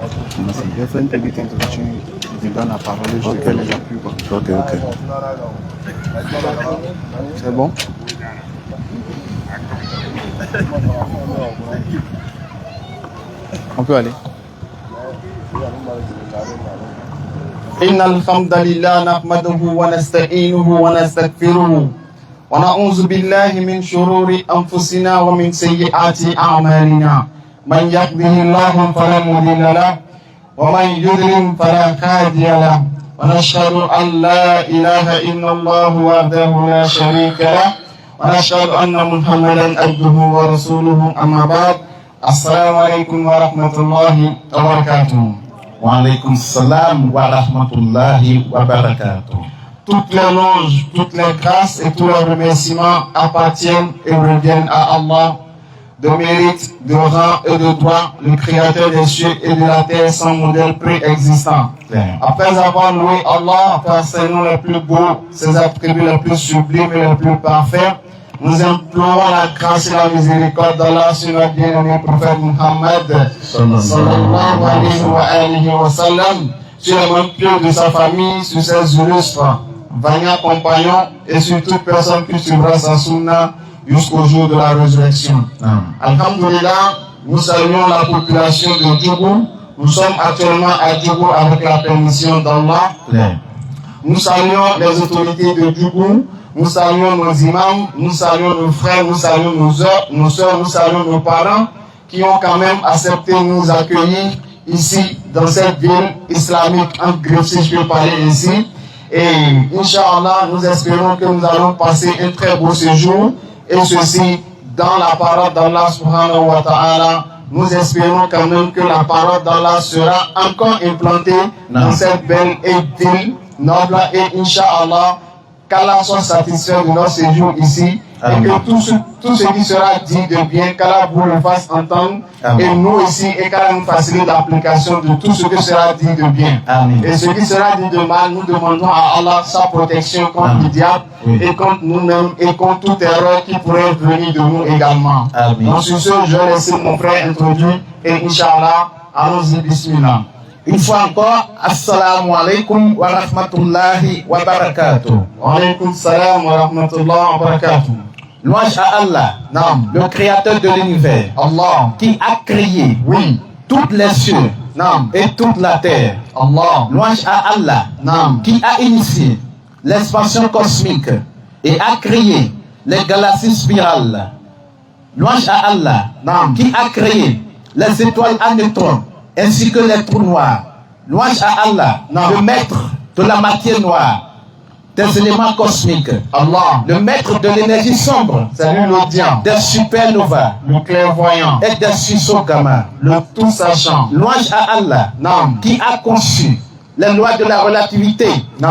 Je vais faire une petite introduction, je donne la parole et je fais les appuis. Ok. C'est bon? On peut aller. إن الحمد لله نحمده ونستعينه ونستغفره ونعوذ بالله من شرور أنفسنا ومن سيئات أعمالنا من يهده الله فلا مضل له ومن يضلل فلا هادي له ونشهد أن لا إله إلا الله وحده لا شريك له ونشهد أن محمدا عبده ورسوله أما بعد السلام عليكم ورحمة الله وبركاته. Wa alaykum salam wa rahmatullahi wa barakatuh. Toutes les louanges, toutes les grâces et tous les remerciements appartiennent et reviennent à Allah, de mérite, de rang et de droit, le créateur des cieux et de la terre sans modèle préexistant. Après avoir loué Allah, après ses noms les plus beaux, ses attributs les plus sublimes et les plus parfaits, nous implorons la grâce et la miséricorde d'Allah sur notre bien-aimé prophète Muhammad sallallahu alayhi wa sallam, sur les membres pieux de sa famille, sur ses illustres vaillants compagnons et sur toute personne qui suivra sa sunna jusqu'au jour de la résurrection. Alhamdulillah, nous saluons la population de Djougou. Nous sommes actuellement à Djougou avec la permission d'Allah. Nous saluons les autorités de Djougou. Nous saluons nos imams, nous saluons nos frères, nous saluons nos soeurs, nous saluons nos parents qui ont quand même accepté de nous accueillir ici dans cette ville islamique en Grèce, si je peux parler ici. Et Inch'Allah, nous espérons que nous allons passer un très beau séjour et ceci dans la parole d'Allah subhanahu wa ta'ala. Nous espérons quand même que la parole d'Allah sera encore implantée dans cette belle ville noble et Inch'Allah, qu'Allah soit satisfait de notre séjour ici. Amen. Et que tout ce qui sera dit de bien, qu'Allah vous le fasse entendre. Amen. Et nous ici, et qu'Allah nous facilite l'application de tout ce qui sera dit de bien. Amen. Et ce qui sera dit de mal, nous demandons à Allah sa protection contre le diable et contre nous-mêmes et contre toute erreur qui pourrait venir de nous également. Amen. Donc sur ce, je vais laisser mon frère introduire et Inch'Allah, allons-y, bismillah. Une fois encore, assalamu alaikum wa rahmatullahi wa barakatuh. Wa alaykum salam wa rahmatullahi wa barakatuh. Louange à Allah, le créateur de l'univers, Allah, qui a créé, toutes les cieux, et toute la terre. Allah, louange à Allah, qui a initié l'expansion cosmique et a créé les galaxies spirales. Louange à Allah, qui a créé les étoiles à neutrons ainsi que les trous noirs. Louange à Allah, le maître de la matière noire, des éléments cosmiques, Allah, le maître de l'énergie sombre, c'est lui l'audient, des supernovas, le clairvoyant, et des suisseaux gamma, le tout sachant. Louange à Allah, qui a conçu les lois de la relativité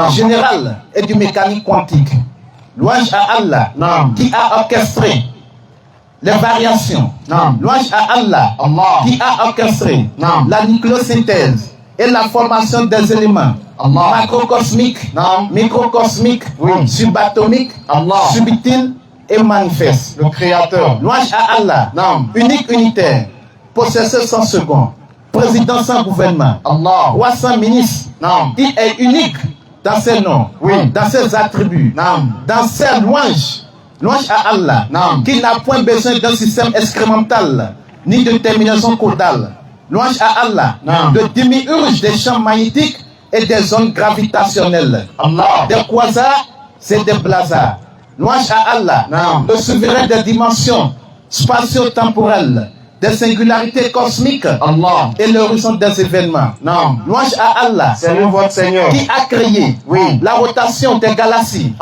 générale et du mécanique quantique. Louange à Allah, qui a orchestré les variations. Louange à Allah, qui a orchestré la nucléosynthèse et la formation des éléments macrocosmiques, microcosmiques, subatomiques, subtils et manifestes. Le créateur. Louange à Allah, unique, unitaire, possesseur sans second, président sans gouvernement, roi sans ministre. Il est unique dans ses noms, dans ses attributs, dans ses louanges. Louange à Allah, qui n'a point besoin d'un système excrémental, ni de terminaison caudale. Louange à Allah, de démiurge des champs magnétiques et des ondes gravitationnelles. Des quasars et des blazars. Louange à Allah, le souverain des dimensions spatio-temporelles, des singularités cosmiques et l'horizon des événements. Louange à Allah, c'est lui votre Seigneur, qui a créé la rotation des galaxies,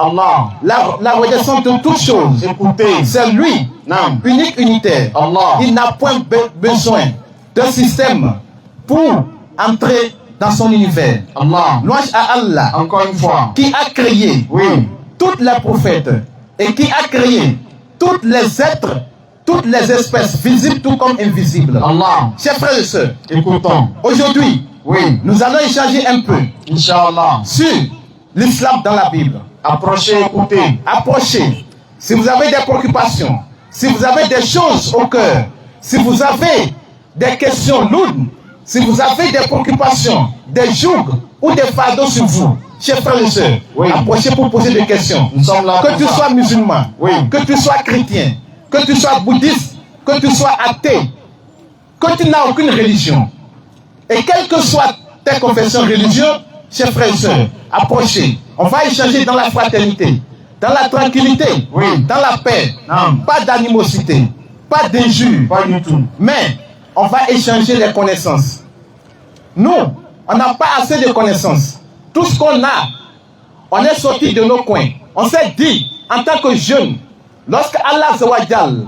la redescente de toutes choses. Écoutez, c'est lui, unique, unitaire. Il n'a point besoin d'un système pour entrer dans son univers. Louange à Allah, encore une fois, qui a créé toutes les prophètes et qui a créé tous les êtres, toutes les espèces visibles tout comme invisibles. Chers frères et sœurs, écoutons. Aujourd'hui, nous allons échanger un peu, Inch'Allah, sur l'islam dans la Bible. Approchez, écoutez. Approchez. Si vous avez des préoccupations, si vous avez des choses au cœur, si vous avez des questions lourdes, si vous avez des préoccupations, des jougs ou des fardeaux sur vous, chers frères et sœurs, approchez pour poser des questions. Nous sommes là Que tu sois musulman, que tu sois chrétien, que tu sois bouddhiste, que tu sois athée, que tu n'as aucune religion, et quelle que soit ta confession religieuse, chers frères et sœurs, approchez. On va échanger dans la fraternité, dans la tranquillité, dans la paix. Pas d'animosité, pas d'injure, Pas du tout. mais on va échanger les connaissances. Nous, on n'a pas assez de connaissances. Tout ce qu'on a, on est sorti de nos coins. On s'est dit, en tant que jeune, lorsque Allah Zawajal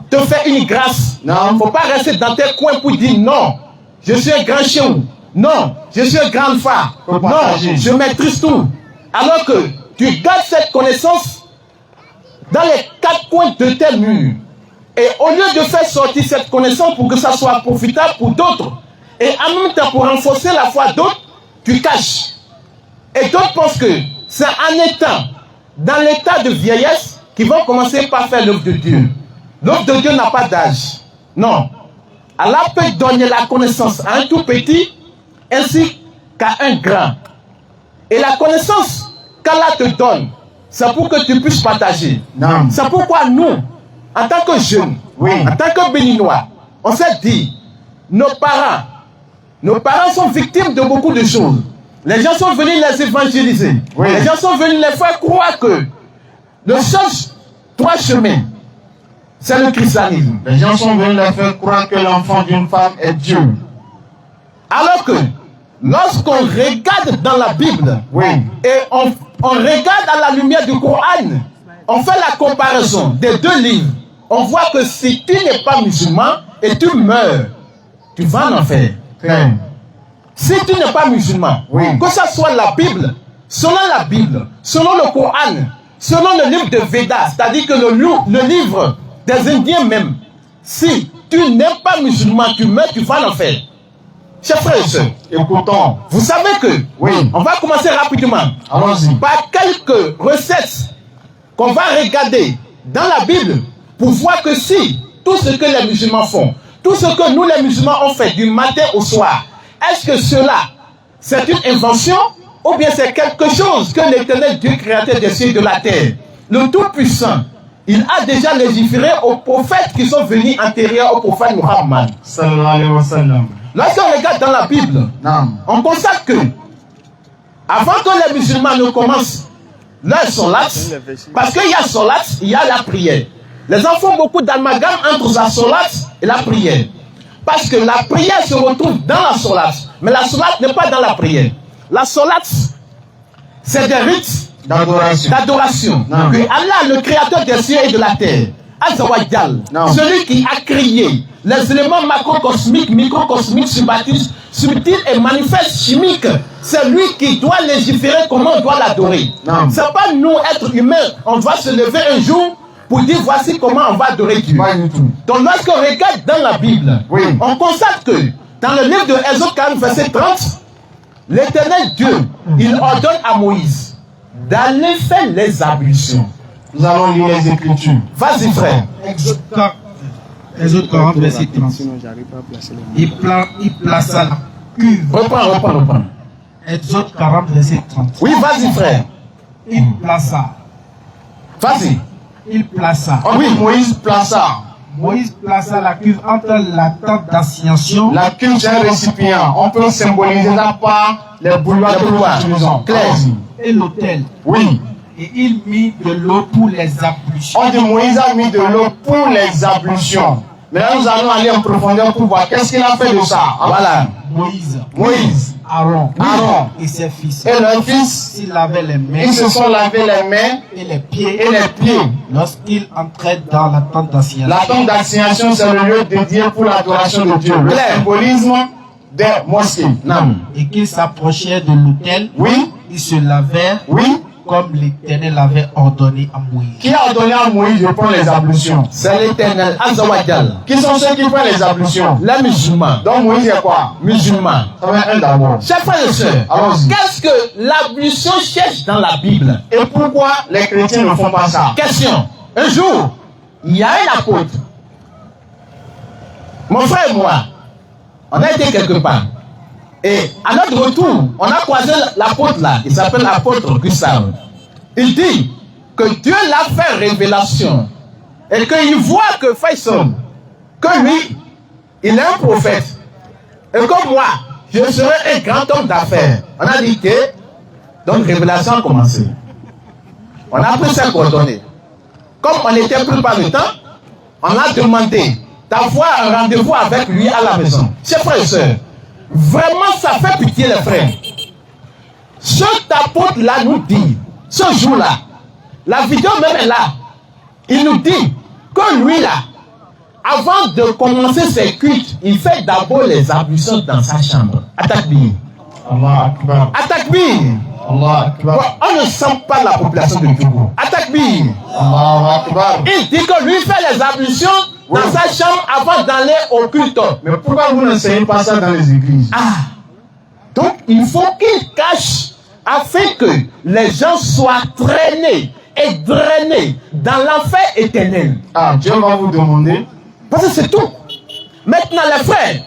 te fait une grâce, il ne faut pas rester dans tes coins pour dire non, je suis un grand chien, non, je suis un grand phare, non, je maîtrise tout. Alors que tu gardes cette connaissance dans les quatre coins de tes murs. Et au lieu de faire sortir cette connaissance pour que ça soit profitable pour d'autres, et en même temps pour renforcer la foi d'autres, tu caches. Et d'autres pensent que c'est en étant dans l'état de vieillesse qu'ils vont commencer par faire l'œuvre de Dieu. L'œuvre de Dieu n'a pas d'âge. Non. Allah peut donner la connaissance à un tout petit ainsi qu'à un grand. Et la connaissance qu'Allah te donne, c'est pour que tu puisses partager. C'est pourquoi nous, en tant que jeunes, en tant que béninois, on s'est dit, nos parents sont victimes de beaucoup de choses. Les gens sont venus les évangéliser. Les gens sont venus les faire croire que le seul droit chemin, c'est le christianisme. Les gens sont venus les faire croire que l'enfant d'une femme est Dieu. Alors que, lorsqu'on regarde dans la Bible, et on regarde à la lumière du Coran, on fait la comparaison des deux livres, on voit que si tu n'es pas musulman et tu meurs, tu vas en enfer. Si tu n'es pas musulman, que ce soit la Bible, selon le Coran, selon le livre de Veda, c'est-à-dire que le livre des Indiens même, si tu n'es pas musulman, tu meurs, tu vas en enfer. Chers frères et sœurs, écoutons. Vous savez que, on va commencer rapidement. Allons-y. Par quelques recettes qu'on va regarder dans la Bible pour voir que si tout ce que les musulmans font, tout ce que nous les musulmans ont fait du matin au soir, est-ce que cela, c'est une invention ou bien c'est quelque chose que l'Éternel Dieu créateur des cieux et de la terre, le Tout-Puissant, il a déjà légiféré aux prophètes qui sont venus antérieurs au prophète Muhammad. Sallallahu alayhi wa sallam. Lorsqu'on regarde dans la Bible, on constate que avant que les musulmans ne commencent leur solat, parce qu'il y a solat, il y a la prière. Les gens font beaucoup d'amalgame entre la solat et la prière. Parce que la prière se retrouve dans la solat, mais la solat n'est pas dans la prière. La solat, c'est des rites d'adoration. Que Allah, le créateur des cieux et de la terre, Azawajal, celui qui a créé les éléments macrocosmiques, microcosmiques, subtils et manifestes chimiques, c'est lui qui doit légiférer comment on doit l'adorer. C'est pas nous, êtres humains, on va se lever un jour pour dire voici comment on va adorer Dieu. Donc lorsqu'on regarde dans la Bible, on constate que dans le livre de Exode 40, verset 30, l'Éternel Dieu, il ordonne à Moïse d'aller faire les ablutions. Nous allons lire les Écritures. Vas-y frère. Exode 40, verset 30. Il plaça la cuve. Reprends. Exode 40, verset 30. Oui, vas-y frère. Il plaça. Vas-y. Il plaça. Oui, Moïse plaça. Moïse plaça la cuve entre la tente d'assignation. La cuve, c'est un récipient. On peut symboliser ça par les bouilloires que nous utilisons. Claire. Et l'autel. Oui. Et il mit de l'eau pour les ablutions. On dit Moïse a mis de l'eau pour les ablutions. Maintenant, nous allons aller en profondeur pour voir qu'est-ce qu'il a fait de ça. Voilà. Moïse. Aaron et ses fils. Et leurs fils, s'ils lavaient les mains, ils se sont lavés les mains et les pieds, lorsqu'ils entraient dans la tente d'assignation. La tente d'assignation, c'est le lieu dédié pour l'adoration de Dieu. Le symbolisme des mosquées. Et qu'ils s'approchaient de l'autel, ils se lavèrent comme l'Éternel avait ordonné à Moïse. Qui a ordonné à Moïse de prendre les ablutions? C'est l'Éternel Azawajal. Qui sont ceux qui prennent les ablutions? Les musulmans. Donc Moïse est quoi? Musulman. Ça va être un d'abord. Chers frères et sœurs, qu'est-ce que l'ablution cherche dans la Bible? Et pourquoi les chrétiens ne font pas ça? Question. Un jour, il y a un apôtre. Mon frère et moi, On a été quelque part. Et à notre retour, on a croisé l'apôtre là. Il s'appelle l'apôtre Gustave. Il dit que Dieu l'a fait révélation. Et qu'il voit que Faisal, que lui, il est un prophète. Et comme moi, je serai un grand homme d'affaires. On a dit que, donc révélation a commencé. On a pris ses coordonnées. Comme on n'était plus par le temps, on a demandé d'avoir un rendez-vous avec lui à la maison. Chers frères et sœurs, vraiment ça fait pitié les frères. Ce apôtre-là nous dit, ce jour-là, la vidéo même est là, il nous dit que lui là, avant de commencer ses cultes, il fait d'abord les ablutions dans sa chambre. Atakbir. Allah Akbar. Atakbir. Allah Akbar. On ne sent pas la population de Togo. Atakbir. Allah Akbar. Il dit que lui fait les ablutions dans sa chambre avant d'aller au culte. Mais pourquoi vous n'enseignez pas ça dans les églises? Donc il faut qu'il cache afin que les gens soient traînés et drainés dans l'enfer éternel. Dieu va vous demander. Parce que c'est tout. Maintenant les frères,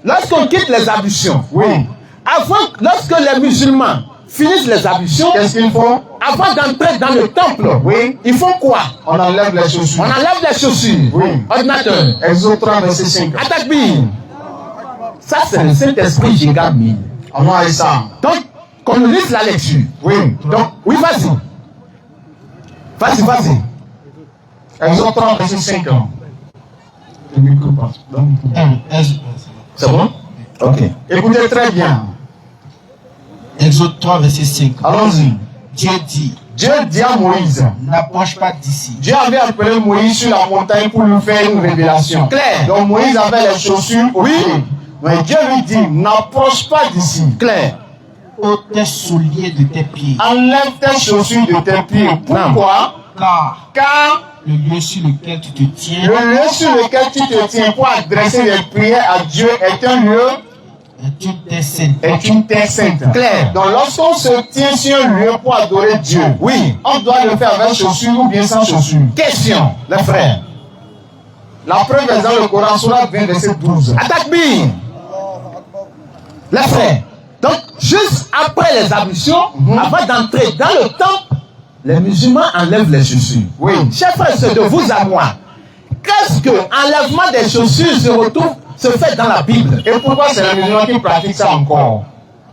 lorsqu'on quitte les ablutions, lorsque les musulmans finissent les ablutions, qu'est-ce qu'ils font? Avant d'entrer dans le temple, ils font quoi? On enlève les chaussures. On enlève les chaussures. Ordinateur. Exode 3, verset 5. Atakbir. Ça, c'est le Saint-Esprit Giga 1000. Allah et ça. Donc, qu'on nous lise la lecture. Donc, vas-y. Vas-y. Exode 3, verset 5. C'est bon? Ok. Écoutez très bien. Exode 3, verset 5. Allons-y. Dieu dit à Moïse, n'approche pas d'ici. Dieu avait appelé Moïse sur la montagne pour lui faire une révélation. Claire. Donc Moïse avait les chaussures au pied. Mais Dieu lui dit, n'approche pas d'ici. Claire. Ôte tes souliers de tes pieds. Enlève tes chaussures de tes pieds. Pourquoi? Car le lieu sur lequel tu te tiens, pour adresser les prières à Dieu est un lieu est une terre sainte. Claire. Donc lorsqu'on se tient sur un lieu pour adorer Dieu, on doit le faire avec chaussures ou bien sans chaussures. Question, les frères. La preuve est dans le Coran, Sourate 20, verset 12. Atakbir. Les frères. Donc, juste après les ablutions, avant d'entrer dans le temple, les musulmans enlèvent les chaussures. Chers frères, c'est de vous à moi. Qu'est-ce que enlèvement des chaussures se fait dans la Bible? Et pourquoi c'est les musulmans qui pratiquent ça encore?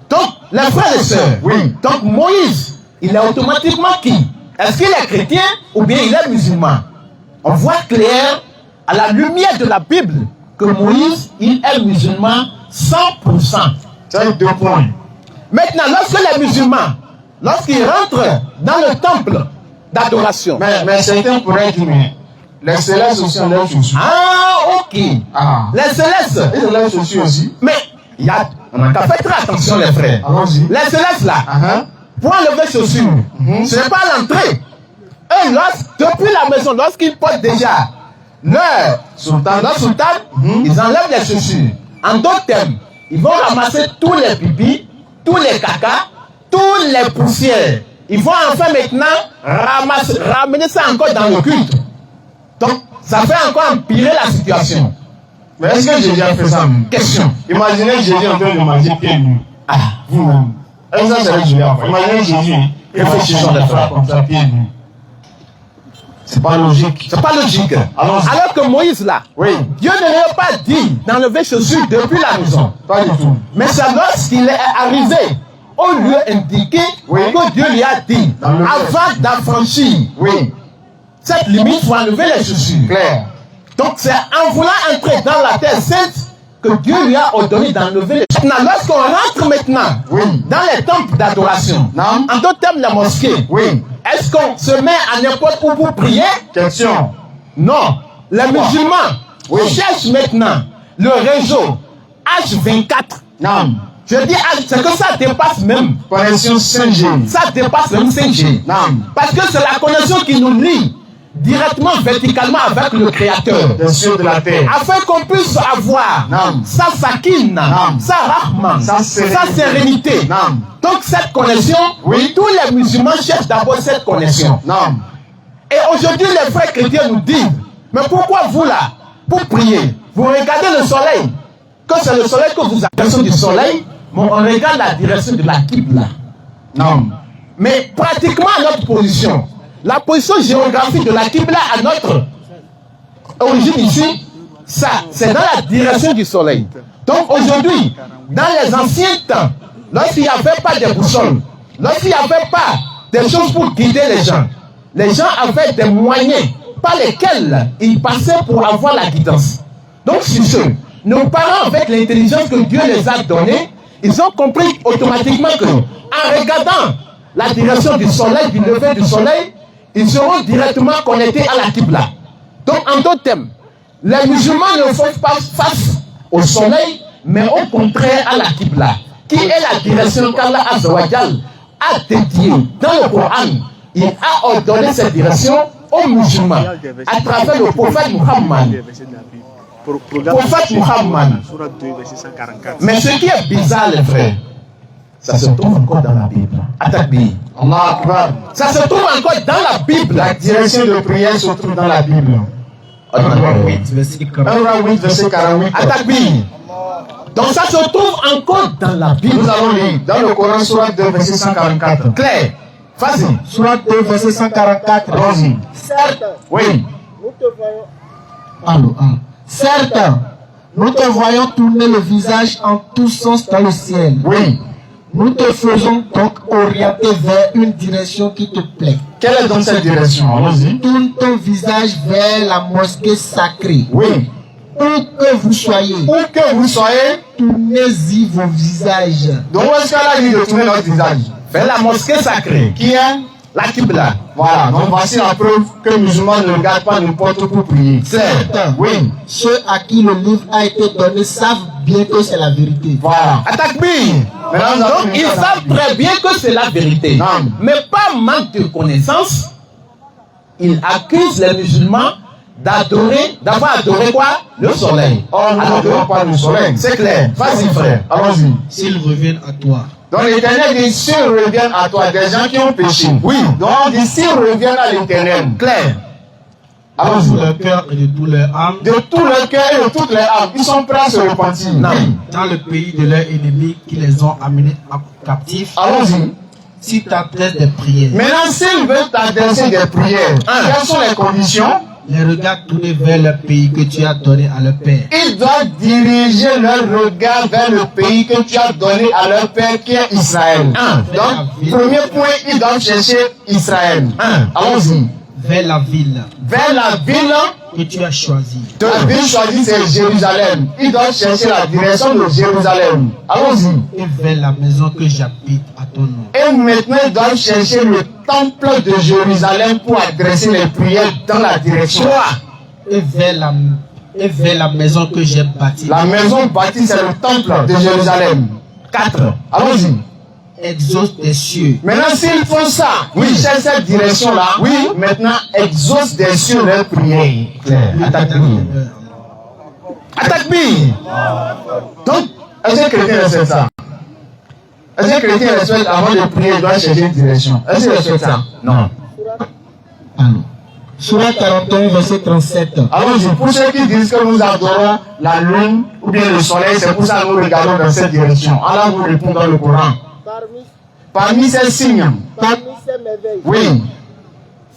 Donc, les frères et sœurs, donc Moïse, il est automatiquement qui? Est-ce qu'il est chrétien ou bien il est musulman? On voit clair, à la lumière de la Bible, que Moïse, il est musulman 100%. C'est 2 points. Maintenant, lorsque les musulmans, lorsqu'ils rentrent dans le temple d'adoration. Mais certains pourraient dire, mais les célestes aussi ont leurs chaussures. Ok. Les célestes. Ils ont leurs chaussures aussi. Mais, on a qu'à faire très attention, les frères. Allons-y. Les célestes là, pour enlever les chaussures, ce n'est pas à l'entrée. Eux, depuis la maison, lorsqu'ils portent déjà leur sultan, ils enlèvent les chaussures. En d'autres termes, ils vont ramasser tous les pipis, tous les caca, tous les poussières. Ils vont enfin maintenant ramener ça encore dans le culte. Donc, ça fait encore empirer la situation. Mais est-ce que Jésus a fait ça? Question. Imaginez Jésus en train de manger pieds nus. Vous-même. Est-ce que ça serait Jésus? Imaginez Jésus. Réfléchissons les frères. Comme ça, pieds nus. C'est pas logique. C'est pas logique. Alors que Moïse là, Dieu ne lui a pas dit d'enlever chaussures depuis la maison. Pas du tout. Mais c'est lorsqu'il est arrivé au lieu indiqué que Dieu lui a dit, avant d'affranchir cette limite, il faut enlever les chaussures. Claire. Donc c'est en voulant entrer dans la terre sainte que Dieu lui a ordonné d'enlever les chaussures. Maintenant, lorsqu'on rentre maintenant dans les temples d'adoration, en d'autres termes les mosquées, est-ce qu'on se met à n'importe où pour prier? Question. Non. Les musulmans cherchent maintenant le réseau H24. Non. Je dis, c'est que ça dépasse même. Connexion 5G. Ça dépasse même 5G. Non. Parce que c'est la connexion qui nous lie directement, verticalement avec le Créateur. Des cieux de la terre. Afin qu'on puisse avoir sa sakine, sa rahman, sa sérénité. Donc cette connexion, tous les musulmans cherchent d'abord cette connexion. Et aujourd'hui, les frères chrétiens nous disent, mais pourquoi vous là, pour prier, vous regardez le soleil? que c'est le soleil que vous avez la direction du soleil, mais on regarde la direction de la Qibla. Non. Mais pratiquement à notre position, la position géographique de la Qibla à notre origine ici, ça, c'est dans la direction du soleil. Donc aujourd'hui, dans les anciens temps, lorsqu'il n'y avait pas de boussole, lorsqu'il n'y avait pas des choses pour guider les gens avaient des moyens par lesquels ils passaient pour avoir la guidance. Donc sur ce, nos parents, avec l'intelligence que Dieu les a donnée, ils ont compris automatiquement que, en regardant la direction du soleil, du lever du soleil, ils seront directement connectés à la Qibla. Donc en d'autres termes, les musulmans ne font pas face au soleil, mais au contraire à la Qibla, qui est la direction qu'Allah Azza wa Jal a dédiée dans le Coran. Il a ordonné cette direction aux musulmans à travers le prophète Muhammad. Prophète Muhammad. Mais ce qui est bizarre, les frères, ça se trouve encore dans la Bible. Attaque-bi. Allah Akbar. Ça se trouve encore dans la Bible. La direction de prière se trouve dans la Bible. 1 verset 8, verset 48. Attaque-bi. Donc ça se trouve encore dans la Bible. Nous allons lire dans le Coran, Sourate 2, verset 144. Claire. Vas-y. Sourate 2, verset 144. Allons-y. Certes, Oui. nous te voyons. Certes, nous te voyons tourner le visage en tous sens dans le ciel. Oui. Nous te faisons donc orienter vers une direction qui te plaît. Quelle est donc cette direction? Allons-y. Tourne ton visage vers la mosquée sacrée. Oui. Où que vous soyez, Où que vous soyez, tournez-y vos visages. donc où est-ce qu'elle a dit de tourner notre visage? Vers la mosquée sacrée. Qui est? La Qibla. Voilà, donc voici la preuve que les musulmans ne regardent pas n'importe où pour prier. Certes. Oui. Ceux à qui le livre a été donné savent bien que c'est la vérité. Voilà. Attaque-bi. Donc ils savent très bien que c'est la vérité. Non. Mais par manque de connaissance, ils accusent les musulmans d'avoir adoré quoi? Le soleil. Oh, nous n'adorons pas le soleil. C'est clair. Vas-y frère. Allons-y. S'ils reviennent à toi. Donc l'Éternel dit, s'ils reviennent à toi, des gens qui ont péché. Oui. Donc on dit, s'ils reviennent à l'Éternel. Clair. De Allons-y. tout leur cœur et de tout leur âme. De tout leur cœur et de toute leur âme, ils sont prêts à se repentir. Non. Dans le pays de leurs ennemis qui les ont amenés captifs. Allons-y. Si tu adresses des prières. Maintenant, s'ils veulent t'adresser des prières, quelles sont les conditions? Les regards tournés vers le pays que tu as donné à leur père. Ils doivent diriger leur regard vers le pays que tu as donné à leur père qui est Israël. Donc, premier point, ils doivent chercher Israël. Allons-y. Vers la ville Vers la ville, que tu as choisie. la ville choisie c'est Jérusalem. Ils doivent chercher la direction de Jérusalem. Allons-y. Et vers la maison que j'habite à ton nom. Et maintenant, ils doivent chercher le temple de Jérusalem pour adresser les prières dans la direction. Et vers la maison que j'ai bâtie. La maison bâtie, c'est le temple de Jérusalem. 4. Allons-y. Exauce des cieux. Maintenant, s'ils font ça, ils cherchent cette direction-là, oui, maintenant, exauce des cieux leurs prières. Attaque-bi. Attaque-bi. Donc, est-ce que le chrétien respecte ça? Est-ce que le chrétien respecte avant de prier, il doit chercher une direction? Est-ce qu'il respecte ça? Non. Surat 41, verset 37. Allons-y, pour ceux qui disent que nous adorons la lune ou bien le soleil, c'est pour ça que nous regardons dans cette direction. Allah vous répond dans le Coran. Parmi ces signes, Parmi ces merveilles, oui,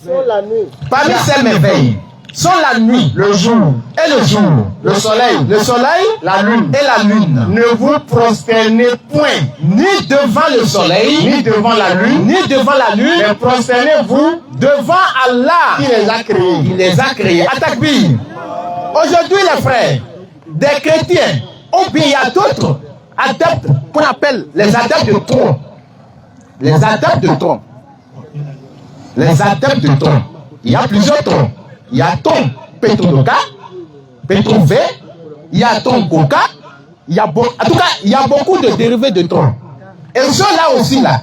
sont la nuit, Parmi ces merveilles sont la nuit le jour, et le jour, le soleil, la lune. et la lune. Ne vous prosternez point, Ni devant le soleil, ni devant la lune, ni devant la lune, mais prosternez-vous devant Allah qui les a créés. qui les a créés. Attaque-bi. Aujourd'hui, les frères, des chrétiens, ou bien il y a d'autres adeptes qu'on appelle les adeptes de tronc. Les adeptes de tronc. Les adeptes de tronc. Il y a plusieurs troncs. Il y a ton Petrodoka, Petrové, il y a ton Coca, en tout cas, il y a beaucoup de dérivés de tronc. Et ceux-là aussi, là,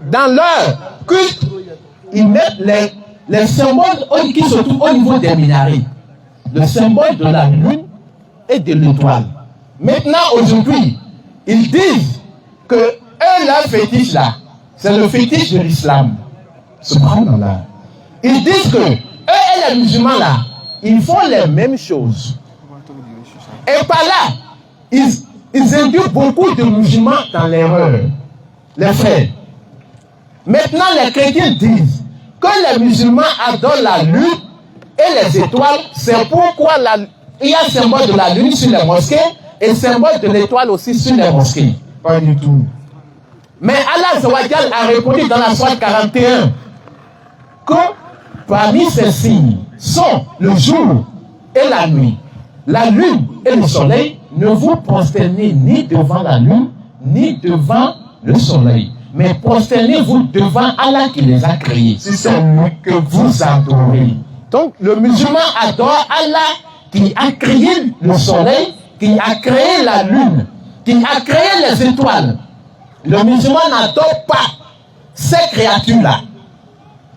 dans leur culte, ils mettent les symboles qui se trouvent au niveau des minaris. Le symbole de la lune et de l'étoile. Maintenant, aujourd'hui, ils disent que eux, leur fétiche là, c'est le fétiche de l'islam. Subhanallah. Ils disent que eux et les musulmans là, ils font les mêmes choses. Et par là, ils induisent beaucoup de musulmans dans l'erreur. Les frères. Maintenant, les chrétiens disent que les musulmans adorent la lune et les étoiles. C'est pourquoi il y a le symbole de la lune sur les mosquées et le symbole de l'étoile aussi sur les mosquées. Pas du tout. Mais Allah Zawajal a répondu dans la sourate 41 que parmi ces signes sont le jour et la nuit. La lune et le soleil, ne vous prosternez ni devant la lune, ni devant le soleil. Mais prosternez-vous devant Allah qui les a créés. Si c'est lui que Vous adorez. Donc le musulman adore Allah qui a créé le soleil, qui a créé la lune, qui a créé les étoiles. Le musulman n'adore pas ces créatures-là.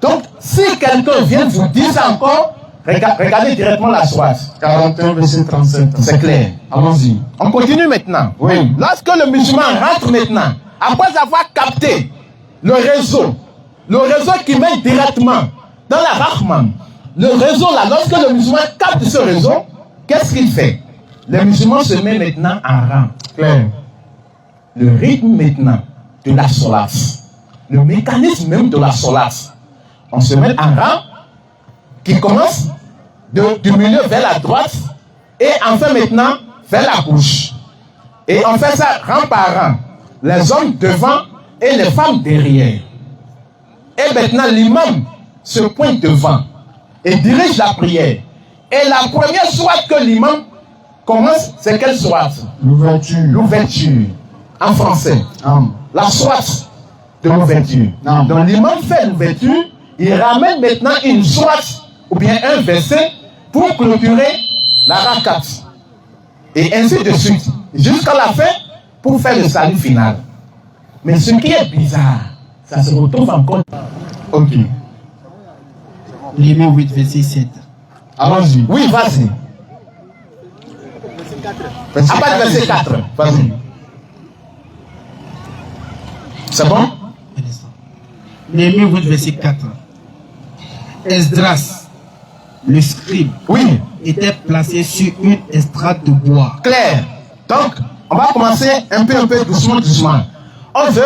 Donc, si quelqu'un vient vous dire ça encore, regardez directement la sourate. 41, verset 37. C'est clair. Allons-y. On continue maintenant. Oui. Lorsque le musulman rentre maintenant, après avoir capté le réseau qui mène directement dans la Rahman, le réseau là, lorsque le musulman capte ce réseau, qu'est-ce qu'il fait? Le musulman se met maintenant en rang. Clair. Le rythme maintenant de la solate, le mécanisme même de la solate, on se met en rang qui commence du milieu vers la droite et enfin maintenant vers la gauche. Et on fait ça rang par rang, les hommes devant et les femmes derrière. Et maintenant l'imam se pointe devant et dirige la prière. Et la première sourate que l'imam commence, c'est quelle sourate? L'ouverture. L'ouverture. En français. La sourate de l'ouverture. Donc l'imam fait l'ouverture, il ramène maintenant une sourate ou bien un verset pour clôturer la rakat. Et ainsi de suite, jusqu'à la fin pour faire le salut final. Mais ce qui est bizarre, ça se retrouve encore. Ok. Néhémie 8, verset 7. Allons-y. Oui, vas-y. À part du verset 4, vas-y. C'est bon? Néhémie 8, verset 4. Esdras, le scribe, Oui. était placé sur une estrade de bois. Clair. Donc, on va commencer un peu doucement. On veut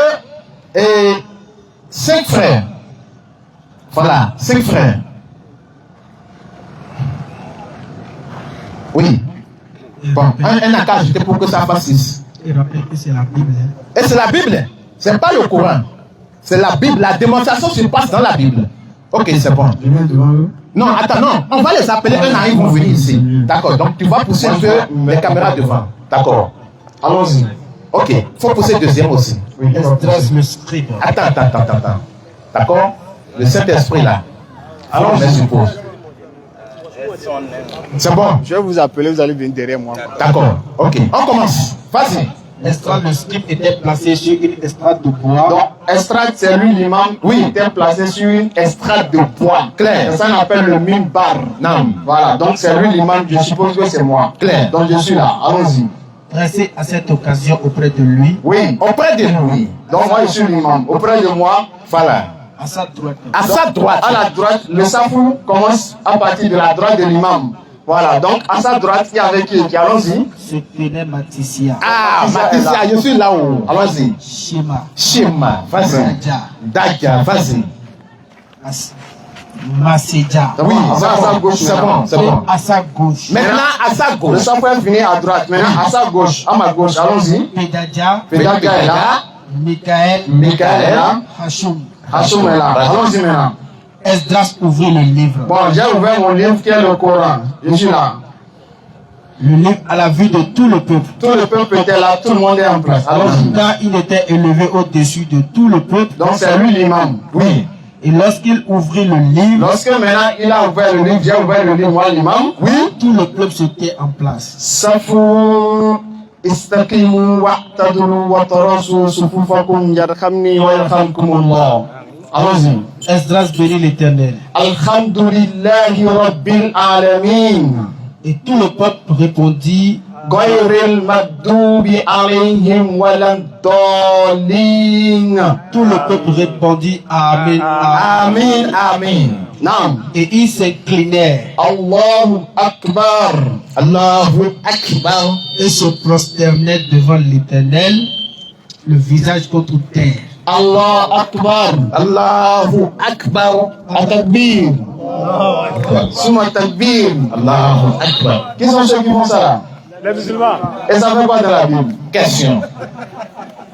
5 frères. Voilà, 5 frères. Oui. Bon, un a qu'à ajouter pour que ça fasse 6. Et rappelle que c'est la Bible. Et c'est la Bible. C'est pas le Coran. C'est la Bible. La démonstration se passe dans la Bible. Ok, c'est bon. Je viens devant eux. Non, attends, non. On va les appeler un à un, ils vont venir ici. D'accord. Donc, tu vas pousser un peu les caméras devant. D'accord. Allons-y. Ok. Il faut pousser deuxième aussi. Oui, on va Esdras, pousser. le scribe. Attends. D'accord? Le Saint-Esprit là. Alors, je suppose. C'est bon. Je vais vous appeler, vous allez venir derrière moi. D'accord. Ok. On commence. Vas-y. Esdras, le scribe, était placé sur une estrade de bois. Donc, estrade, c'est lui l'imam qui était placé sur une estrade de bois. Clair. C'est ça qu'on appelle le mimbar. Non. Voilà, donc c'est lui l'imam, je suppose que c'est moi. Clair. Donc je suis là, allons-y. Dressé à cette occasion auprès de lui, Oui, Auprès de lui. donc moi je suis l'imam. Auprès de moi, Voilà. à sa droite, À sa droite. à la droite, le safou commence à partir de la droite de l'imam. Voilà, donc à sa droite, il y avait qui? Allons-y. se tenait Matisia, Ah, Matisia, je suis là-haut. Allons-y. Shema, Shema, vas-y. Sadja, Daja, vas-y. Maséja. Oui, à sa gauche, c'est bon, c'est Et bon. à sa gauche, Maintenant, à sa Le gauche. safou est fini à droite, maintenant à sa gauche, à ma gauche, allons-y. Pedadja, Pédaga est là, Mikaël, Michael est là, Hachum. Hassoum est là. Allons-y maintenant. Esdras ouvrit le livre. Bon, j'ai ouvert mon livre qui est le Coran. Je suis là. Le livre à la vue de tout le peuple. Tout le peuple était là, tout le monde est en place. Allons-y. Car il était élevé au-dessus de tout le peuple. Donc c'est lui l'imam. Oui. Et lorsqu'il ouvrit le livre, Lorsque maintenant il a ouvert le livre, j'ai ouvert le livre, moi l'imam. Oui. tout le peuple s'était en place. Safu istaqimu wa'tadulu wa tarasu sufufakum yarhamni wa yarhamkumullah. Allons-y. Esdras bénit l'Éternel. Alhamdulillahi rabbil alamin. Et tout le peuple répondit Ghayril maghdubi alayhim waladdallin. Tout le peuple répondit Amen, Amin, amin. Naam. Et ils s'inclinèrent Allahu Akbar. Allahu Akbar. et se prosternèrent devant l'Éternel, le visage contre terre. Allah Akbar. Allahu Akbar. At-takbir. Suma takbir. Allahu Akbar. Qui sont ceux qui font ça là? Les musulmans. Et ça fait quoi dans la Bible? Question.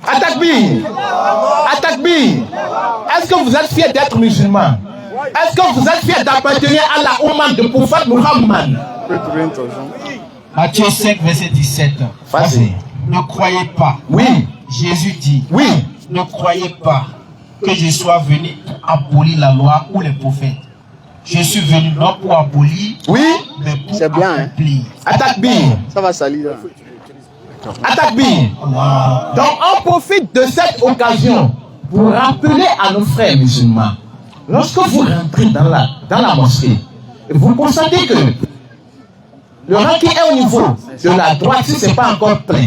At-takbir. At-takbir. Est-ce que vous êtes fiers d'être musulman? Est-ce que vous êtes fiers d'appartenir à la Oumma de prophète Muhammad? Matthieu 5, verset 17. Vas-y. Ne croyez pas. Oui. Jésus dit, Oui. ne croyez pas que je sois venu pour abolir la loi ou les prophètes. Je suis venu non pour abolir, Oui. mais pour C'est bien, hein. accomplir. At-takbir. Ça va salir. Là. At-takbir. Donc on profite de cette occasion pour rappeler à nos frères musulmans, lorsque vous rentrez dans la mosquée, et vous constatez que le rang qui est au niveau de la droite, si ce n'est pas encore plein,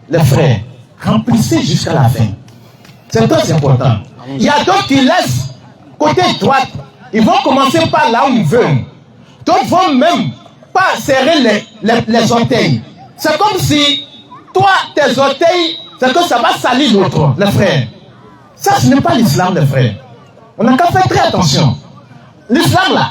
les frères, remplissez jusqu'à la fin. C'est très important. Il y a d'autres qui laissent côté droite, ils vont commencer par là où ils veulent. D'autres vont même pas serrer les orteils. C'est comme si toi, tes orteils, c'est que ça va salir l'autre, les frères. Ça, ce n'est pas l'islam, les frères. On n'a qu'à faire très attention. L'islam, là,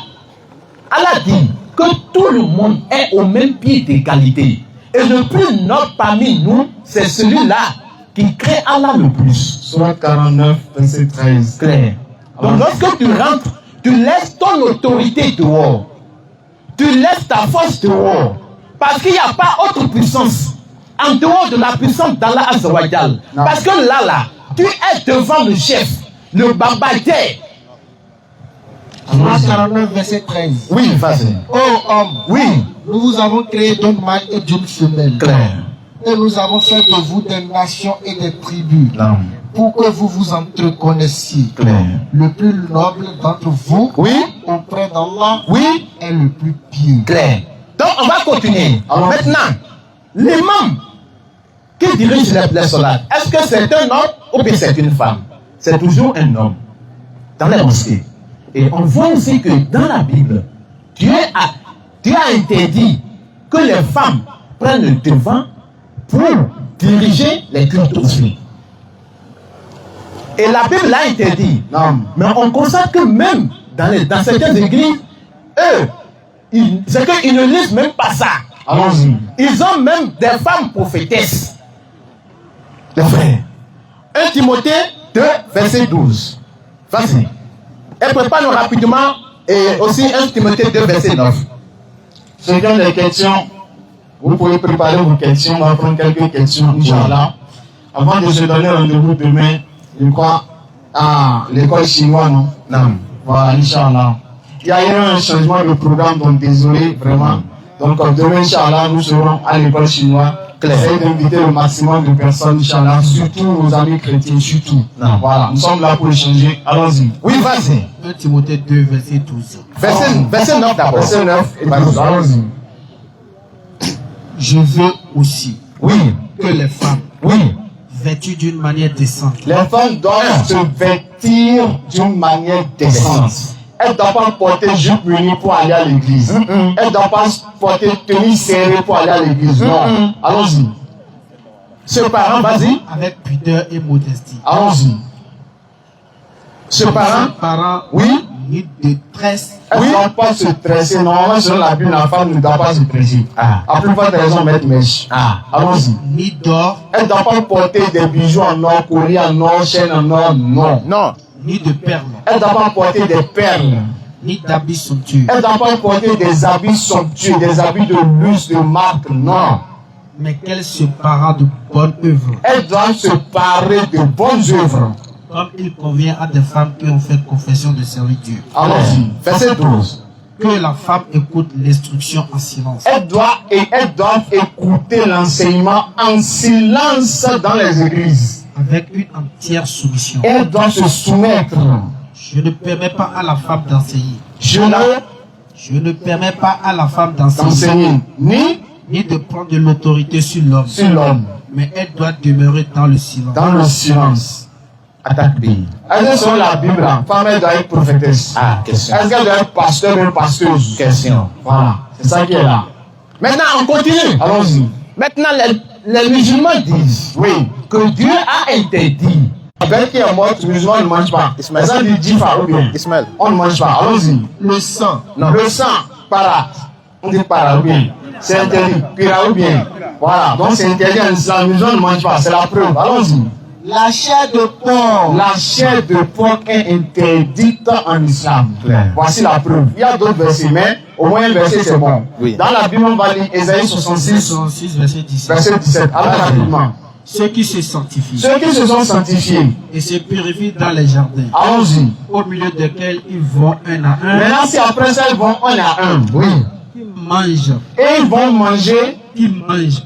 Allah dit que tout le monde est au même pied d'égalité. Et le plus noble parmi nous, c'est celui-là qui craint Allah le plus. Surat 49, verset 13. Clair. Donc lorsque tu rentres, tu laisses ton autorité dehors. Tu laisses ta force dehors. Parce qu'il n'y a pas autre puissance en dehors de la puissance d'Allah Azza wa Jal. Parce que là, tu es devant le chef, le babaïté. Surat 49, verset 13. Oui, vas-y. Ô homme, Oui, nous vous avons créé d'un mâle et d'une femelle. clair. Et nous avons fait de vous des nations et des tribus, Non. pour que vous vous entreconnaissiez. Clair. Le plus noble d'entre vous, Oui, auprès d'Allah, oui, est le plus pieux. clair. Donc on va continuer. Alors, maintenant, l'imam qui dirige les solats, est-ce que c'est un homme ou bien c'est une femme? C'est toujours un homme dans les mosquées. Et on voit aussi que dans la Bible, Dieu a interdit que les femmes prennent le devant pour diriger les cultes aussi. Et la Bible l'a interdit. Non. Mais on constate que même dans certaines églises, eux, c'est qu'ils ne lisent même pas ça. Allons-y. Ils ont même des femmes prophétesses. Les frères. 1 Timothée 2, verset 12. Vas-y. Et prépare-nous rapidement. Et aussi 1 Timothée 2, verset 9. Ceux qui ont des questions, vous pouvez préparer vos questions. On va prendre quelques questions, Inch'Allah. Avant de se donner rendez-vous demain, je crois, à l'école chinoise, non? Non. Voilà, Inch'Allah. Il y a eu un changement de programme, donc désolé, vraiment. Donc demain, Inch'Allah, nous serons à l'école chinoise. Essayez d'inviter le maximum de personnes, Inch'Allah, surtout nos amis chrétiens, surtout. Non. Voilà, nous sommes là pour échanger. Allons-y. Oui, vas-y. 1 Timothée 2, verset 12. Verset 9 d'abord. Verset 9 et 12. Allons-y. Je veux aussi Oui, que les femmes, oui. vêtues d'une manière décente, Les femmes doivent se vêtir d'une manière décente. Elles ne doivent pas porter jupe unie pour aller à l'église. Elles ne doivent pas porter tenue serrée pour aller à l'église. Non. Allons-y. Ce parent, vas-y. avec pudeur et modestie. Allons-y. Ce parent, Parents, oui. ni de tresse, Elles ne doivent pas se tresser. Normalement, selon la Bible, la femme ne doit pas se tresser. Ah. À plus forte raison, mettre mèche. Ah. Allons-y. ni d'or, Elles ne doivent pas porter des bijoux en or, colliers en or, chaînes en or. Non. Non. ni de perles, Elles ne doivent pas porter des perles. ni d'habits somptueux, Elles ne doivent pas porter des habits somptueux, des habits de luxe, de marque. Non. mais qu'elles se parent de bonnes œuvres, Elles doivent se parer de bonnes œuvres. comme il convient à des femmes qui ont fait confession de servir Dieu. Allons-y. Verset 12. Que la femme écoute l'instruction en silence, Elles doivent écouter l'enseignement en silence dans les églises. avec une entière soumission. Elles doivent se soumettre. Je ne permets pas à la femme d'enseigner. Je Je ne permets pas à la femme d'enseigner, n'enseigne ni ni de prendre de l'autorité sur l'homme. Sur l'homme. Mais elle doit demeurer dans le silence. Dans le silence. Attaque B. Est-ce que selon la Bible, la femme elle doit être prophétesse? Ah, question. Est-ce qu'elle doit être pasteur ou pasteuse? Question. Voilà, c'est ça qui est là. Maintenant, on continue. Allons-y. Maintenant, les musulmans disent Oui. que Dieu a interdit. La bête qui est morte, le musulman ne mange pas. Ismaël. Ça dit jifa ou bien? Ismaël. On ne mange pas. Allons-y. Le sang. Non. Le sang, para. On dit para ou bien? C'est interdit. Pira ou bien? Voilà. Donc c'est interdit en islam. Les musulmans ne mangent pas. C'est la preuve. Allons-y. La chair de porc. La chair de porc est interdite en islam. Claire. Voici la preuve. Il y a d'autres versets, mais au moins un verset c'est bon. Oui. Dans la Bible, on va lire Ésaïe 66, 66, verset 17. verset 17. Alors rapidement. Ceux qui se sanctifient Ceux qui se sont sanctifiés, et se purifient dans les jardins, allons-y. au milieu desquels ils vont un à un, Maintenant, si après ça, ils vont un à un, oui. ils mangent, Et ils vont manger,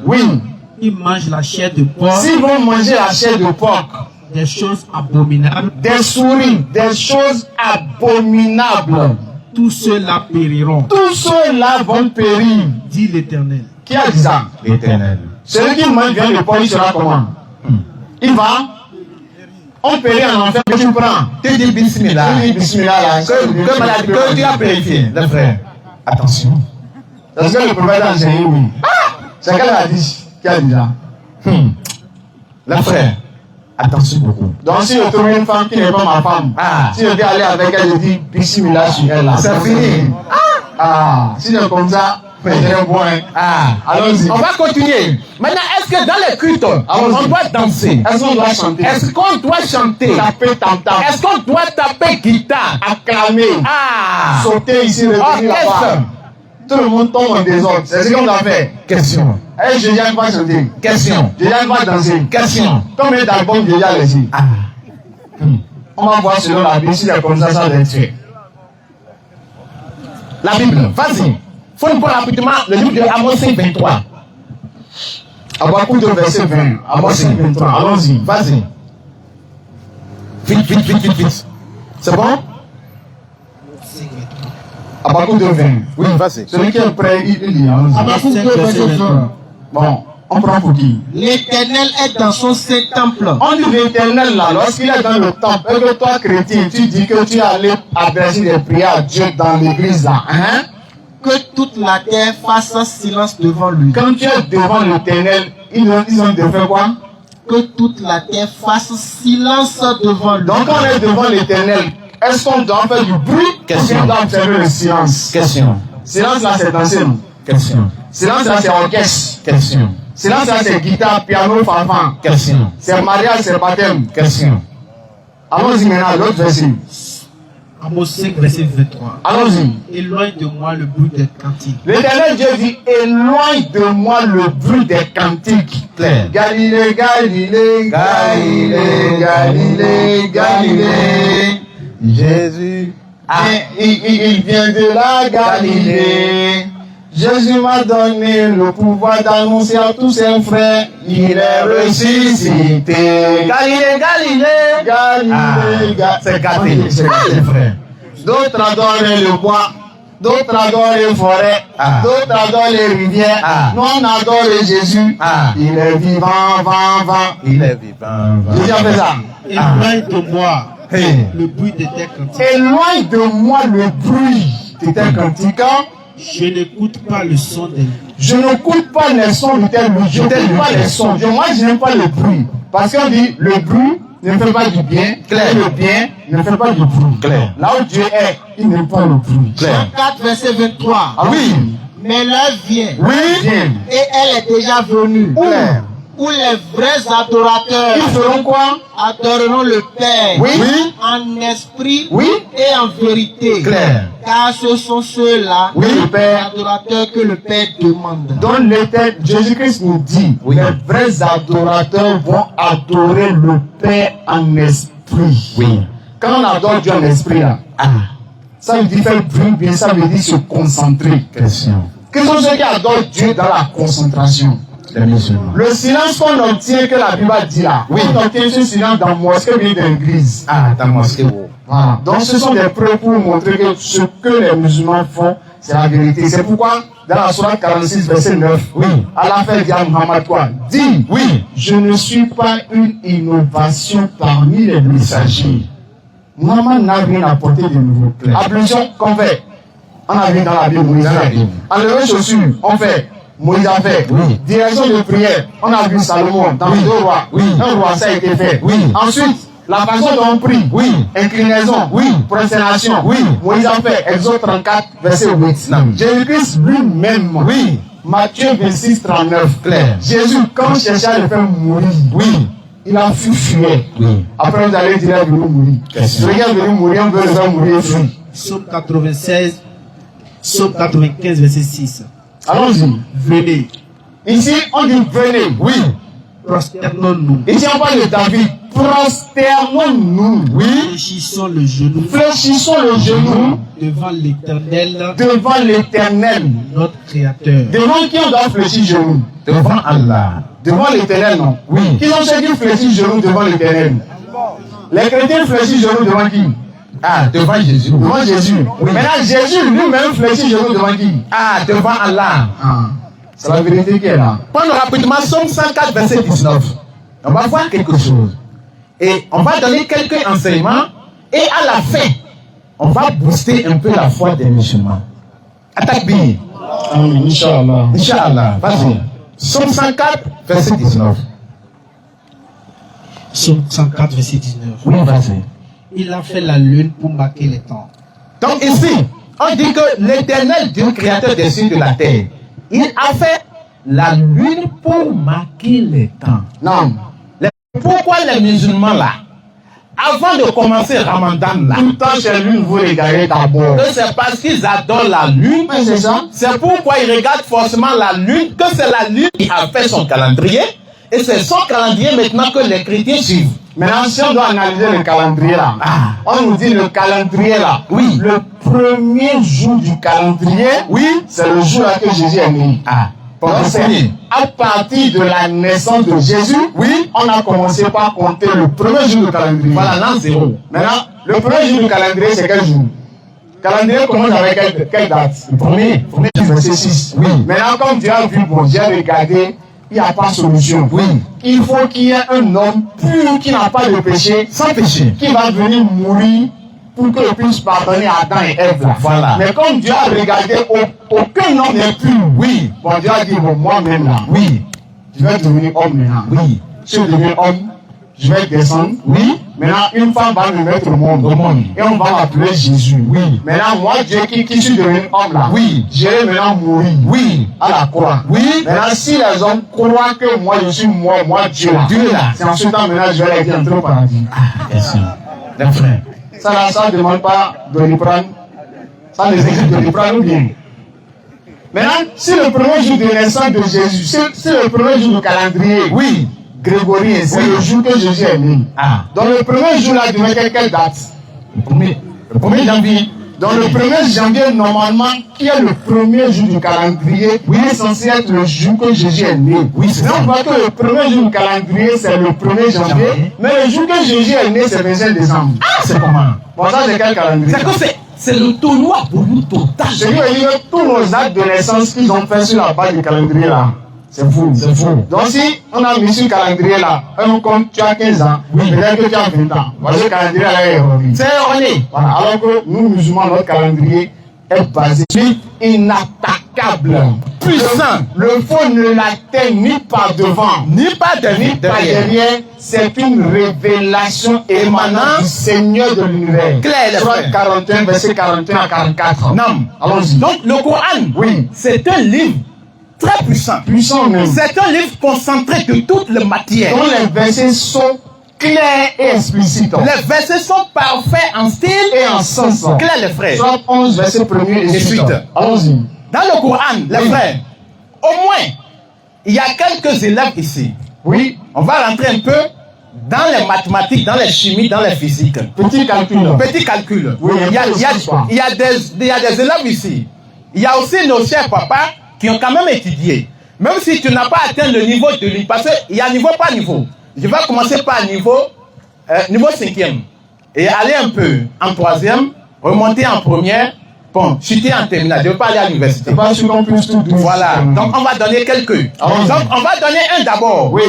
oui. ils mangent la chair de porc, S'ils vont manger la chair de porc, des choses abominables, des souris, des choses abominables, tous ceux-là périront, tous ceux-là vont périr. dit l'Éternel. Qui a dit ça? L'Éternel. Celui qui mange bien le porc, il sera comment? Il va, on périt en enfer, que tu prends. Tu dis bismillah. Tu dis bismillah là. Que tu as purifié, le frère. Attention. Parce que le prophète a enseigné, oui. C'est quel hadith qui a dit ça? Le frère. Attention beaucoup. Donc si je trouve une femme qui n'est pas ma femme, si je vais aller avec elle, je dis bismillah sur elle là. C'est fini. Si c'est comme ça, c'est bon. Allons-y. On va continuer. Maintenant, est-ce que dans les cultes, on doit danser? Est-ce qu'on doit chanter? Est-ce qu'on doit chanter? Taper tam-tam. Est-ce qu'on doit taper guitare? Acclamer. Sauter ici, revenir là-bas. Orchestre. Tout le monde tombe en désordre. C'est ce qu'on doit faire. Question. Et Jéliane va chanter. Question. Jéliane va danser. Question. Combien d'albums Jéliane a ici? On va voir selon la Bible si c'est comme ça va être fait. La Bible, vas-y. Faut nous voir rapidement le livre de Amos 5:23. Habakkuk 2 verset 20. Amos 5:23. Allons-y. Vas-y. Vite. C'est bon? Habakkuk 2 20. Oui, vas-y. Celui qui est prêt, il lit. Allons-y. Habakkuk 2, verset 20. Bon, on prend pour qui? L'Éternel est dans son saint temple. On dit l'Éternel là, lorsqu'il est dans le temple, et que toi chrétien, tu dis que tu es allé adresser des prières à Dieu dans l'église là, hein? Que toute la terre fasse silence devant lui. Quand tu es devant l'Éternel, ils ont de faire quoi? Que toute la terre fasse silence devant lui. Donc on est devant l'Éternel. Est-ce qu'on doit faire du bruit? Question. Ou on doit observer le silence? Question. Silence là c'est danser, non? Question. Silence là c'est orchestre. Question. Silence là c'est guitare, piano, fanfan. Question. C'est mariage, c'est baptême. Question. Allons-y maintenant, l'autre verset. Amos 5, verset 23. Allons-y. Éloigne de moi le bruit des cantiques. L'Éternel Dieu dit, éloigne de moi le bruit des cantiques. Claire. Galilée, Galilée, Galilée, Galilée, Galilée. Jésus. Il vient de la Galilée. Jésus m'a donné le pouvoir d'annoncer à tous ses frères, il est ressuscité. Galilée. Galilée, C'est gâté. C'est gâté, frère. D'autres adorent le bois, d'autres adorent les forêts, d'autres adorent les rivières. Nous on adore Jésus. Il est vivant, Il est vivant. Jésus a fait ça. Éloigne de moi le bruit de tes cantiques. Éloigne de moi le bruit de tes cantiques. Je n'écoute pas le son des... Je n'écoute pas les sons de tes loups. Je n'aime pas les sons. Moi, je n'aime pas le bruit. Parce qu'on dit, le bruit ne fait pas du bien. Et le bien ne fait pas du bruit. Claire. Là où Dieu est, il n'aime pas le bruit. Claire. Jean 4, verset 23. Ah oui. Mais l'heure vient. Oui. Viens. Et elle est déjà venue. Claire. Où les vrais adorateurs Ils feront quoi? adoreront le Père. Oui. En esprit Oui. et en vérité. Claire. Car ce sont ceux-là, Oui, le Père. adorateurs que le Père demande. Donc l'Éternel, Jésus-Christ nous dit, les vrais adorateurs vont adorer le Père en esprit. Oui. Quand on adore Dieu en esprit, là, ça veut dire faire bruit, bien ça veut dire se concentrer. Question. Quels sont ceux qui adorent Dieu dans la concentration? Les musulmans. Le silence qu'on obtient, que la Bible dit là, on obtient ce silence dans la mosquée bien dans l'église. Dans la mosquée. Voilà. Donc ce sont des preuves pour montrer que ce que les musulmans font, C'est la vérité. C'est pourquoi, dans la sourate 46, verset 9, Oui. Allah fait dire à Muhammad quoi? Dis, Oui. je ne suis pas une innovation parmi les messagers. Muhammad n'a rien apporté de nouveau. Ablution qu'on fait. On a vu dans la Bible, Moïse a fait. Enlever chaussures, on fait. Moïse a fait. Oui. Direction de prière, on a vu Salomon dans les deux rois. Oui. Un roi, ça a été fait. Oui. Ensuite, la façon dont on prie. Oui. Inclinaison. Oui. Prosternation. Oui. Moïse a fait. Exode 34, verset 8. Non. Jésus-Christ lui-même. Oui. Matthieu 26, 39. Clair. Jésus, quand on cherchait à le faire mourir, Oui. il a fui. Oui. Après, vous allez dire, il est venu mourir. Question. Celui qui est venu mourir, on veut le faire mourir, il fuit. Psaume 96, Psaume 95, verset 6. Allons-y. Venez, Ici, on dit venez. Oui. prosternons-nous, Ici, on parle de David. Prosternons-nous. Oui. fléchissons le genou Fléchissons le genou devant l'Éternel, devant l'Éternel. notre Créateur. Devant qui on doit fléchir le genou? Devant Allah. Devant l'Éternel, non? Oui. Qui sont ceux qui fléchissent le genou devant l'Éternel? Les chrétiens fléchissent le genou devant qui? Ah, devant Jésus. Devant Jésus. Oui. Maintenant, Jésus lui-même fléchit le genou devant qui? Ah, devant Allah. C'est la vérité qui est là. Prenons rapidement Somme 104, verset 19. On va voir quelque chose. Et on va donner quelques enseignements. Et à la fin, on va booster un peu la foi des musulmans. Attaque bien. Amen. Inch'Allah. Inch'Allah. Vas-y. Somme 104, verset 19. Psaume 104, verset 19. Oui, vas-y. Il a fait la lune pour marquer les temps. Donc ici, on dit que l'Éternel Dieu, créateur des cieux de la terre, il a fait la lune pour marquer les temps. Non. Pourquoi les musulmans là, avant de commencer Ramadan là, Tout le temps chez lui, vous regardez d'abord. que c'est parce qu'ils adorent la lune, Oui, c'est ça. c'est pourquoi ils regardent forcément la lune, que c'est la lune qui a fait son calendrier, et c'est son calendrier maintenant que les chrétiens suivent. Maintenant, si on doit analyser le calendrier là, on nous dit le calendrier là. Oui. Le premier jour du calendrier, Oui. c'est le jour là que Jésus est né. Donc, c'est à partir de la naissance de Jésus, Oui. on a commencé par compter le premier jour du calendrier. Voilà, l'an 0. Maintenant, le premier jour du calendrier, c'est quel jour? Le calendrier commence avec quelle date? Le premier verset 6. Oui. Maintenant, comme Dieu a vu, bon, j'ai regardé, il n'y a pas de solution. Oui. Il faut qu'il y ait un homme pur qui n'a pas de péché, Sans péché. qui va venir mourir pour qu'il puisse pardonner Adam et Ève. Là. Voilà. Mais comme Dieu a regardé, aucun homme n'est pur. Oui. Bon, Dieu a dit, bon, moi-même là, Oui. je vais devenir homme maintenant. Oui. Si je deviens homme, je vais descendre. Oui. Maintenant, une femme va me mettre au monde. Au monde. Et on va m'appeler Jésus. Oui. Maintenant, moi, Dieu qui suis devenu homme là, Oui. je vais maintenant mourir Oui. à la croix. Oui. Maintenant, si les hommes croient que moi, je suis moi Dieu là, Dieu là. c'est ensuite maintenant je vais les entrer au paradis. Bien sûr. Les frères. Ça ne demande pas de les prendre. Ça les exige de les prendre ou bien. Maintenant, si le premier jour de naissance de Jésus, c'est le premier jour du calendrier, Oui. grégorien, c'est Oui. le jour que Jésus est né. Dans le premier jour là, devait quelle date? Le 1er janvier. Dans le 1er janvier, normalement, qui est le premier jour du calendrier, est censé être le jour que Jésus est né. Oui, c'est Mais ça. on voit que le premier jour du calendrier, c'est le 1er janvier, mais le jour que Jésus est né, c'est le 25 décembre. C'est comment? Bon, ça, c'est quel calendrier? C'est que c'est le tournoi pour nous total. Ce qui veut dire que tous nos actes de naissance qu'ils ont fait sur la base du calendrier là, c'est fou. C'est fou. Donc si on a mis sur le calendrier là, on compte, tu as 15 ans, peut-être que tu as 20 ans. Voilà, le calendrier là est erroné. C'est erroné. Voilà, alors que nous musulmans, notre calendrier est basé sur inattaquable. Puissant. Le faux ne l'atteint ni par devant, Ni pas de ni par derrière. C'est une révélation émanant du Seigneur de l'univers. Claire, les Soit frères. 41, verset 41 à 44. Non. Allons-y. Donc le Coran, Oui. c'est un livre très puissant. Puissant même. C'est un livre concentré de toutes les matières. Dont les versets sont clairs et explicites. Les versets sont parfaits en style Et en sens. clair, les frères. Soit 11, verset 1er et suite. suite. Allons-y. Dans le Coran, les Oui. frères, au moins, il y a quelques élèves ici. Oui. On va rentrer un peu dans les mathématiques, dans les chimies, dans les physiques. Petit calcul. Petit calcul. Oui, il y a des élèves ici. Il y a aussi nos chers papas qui ont quand même étudié. Même si tu n'as pas atteint le niveau de lui, parce qu'il y a niveau par niveau. Je vais commencer par niveau 5e. Et aller un peu en 3e, remonter en première, Bon, j'étais en terminale, je ne veux pas aller à l'université. C'est pas sûr qu'on puisse tout donner. Voilà, donc on va donner quelques. Allons-y. Donc on va donner un d'abord. Oui.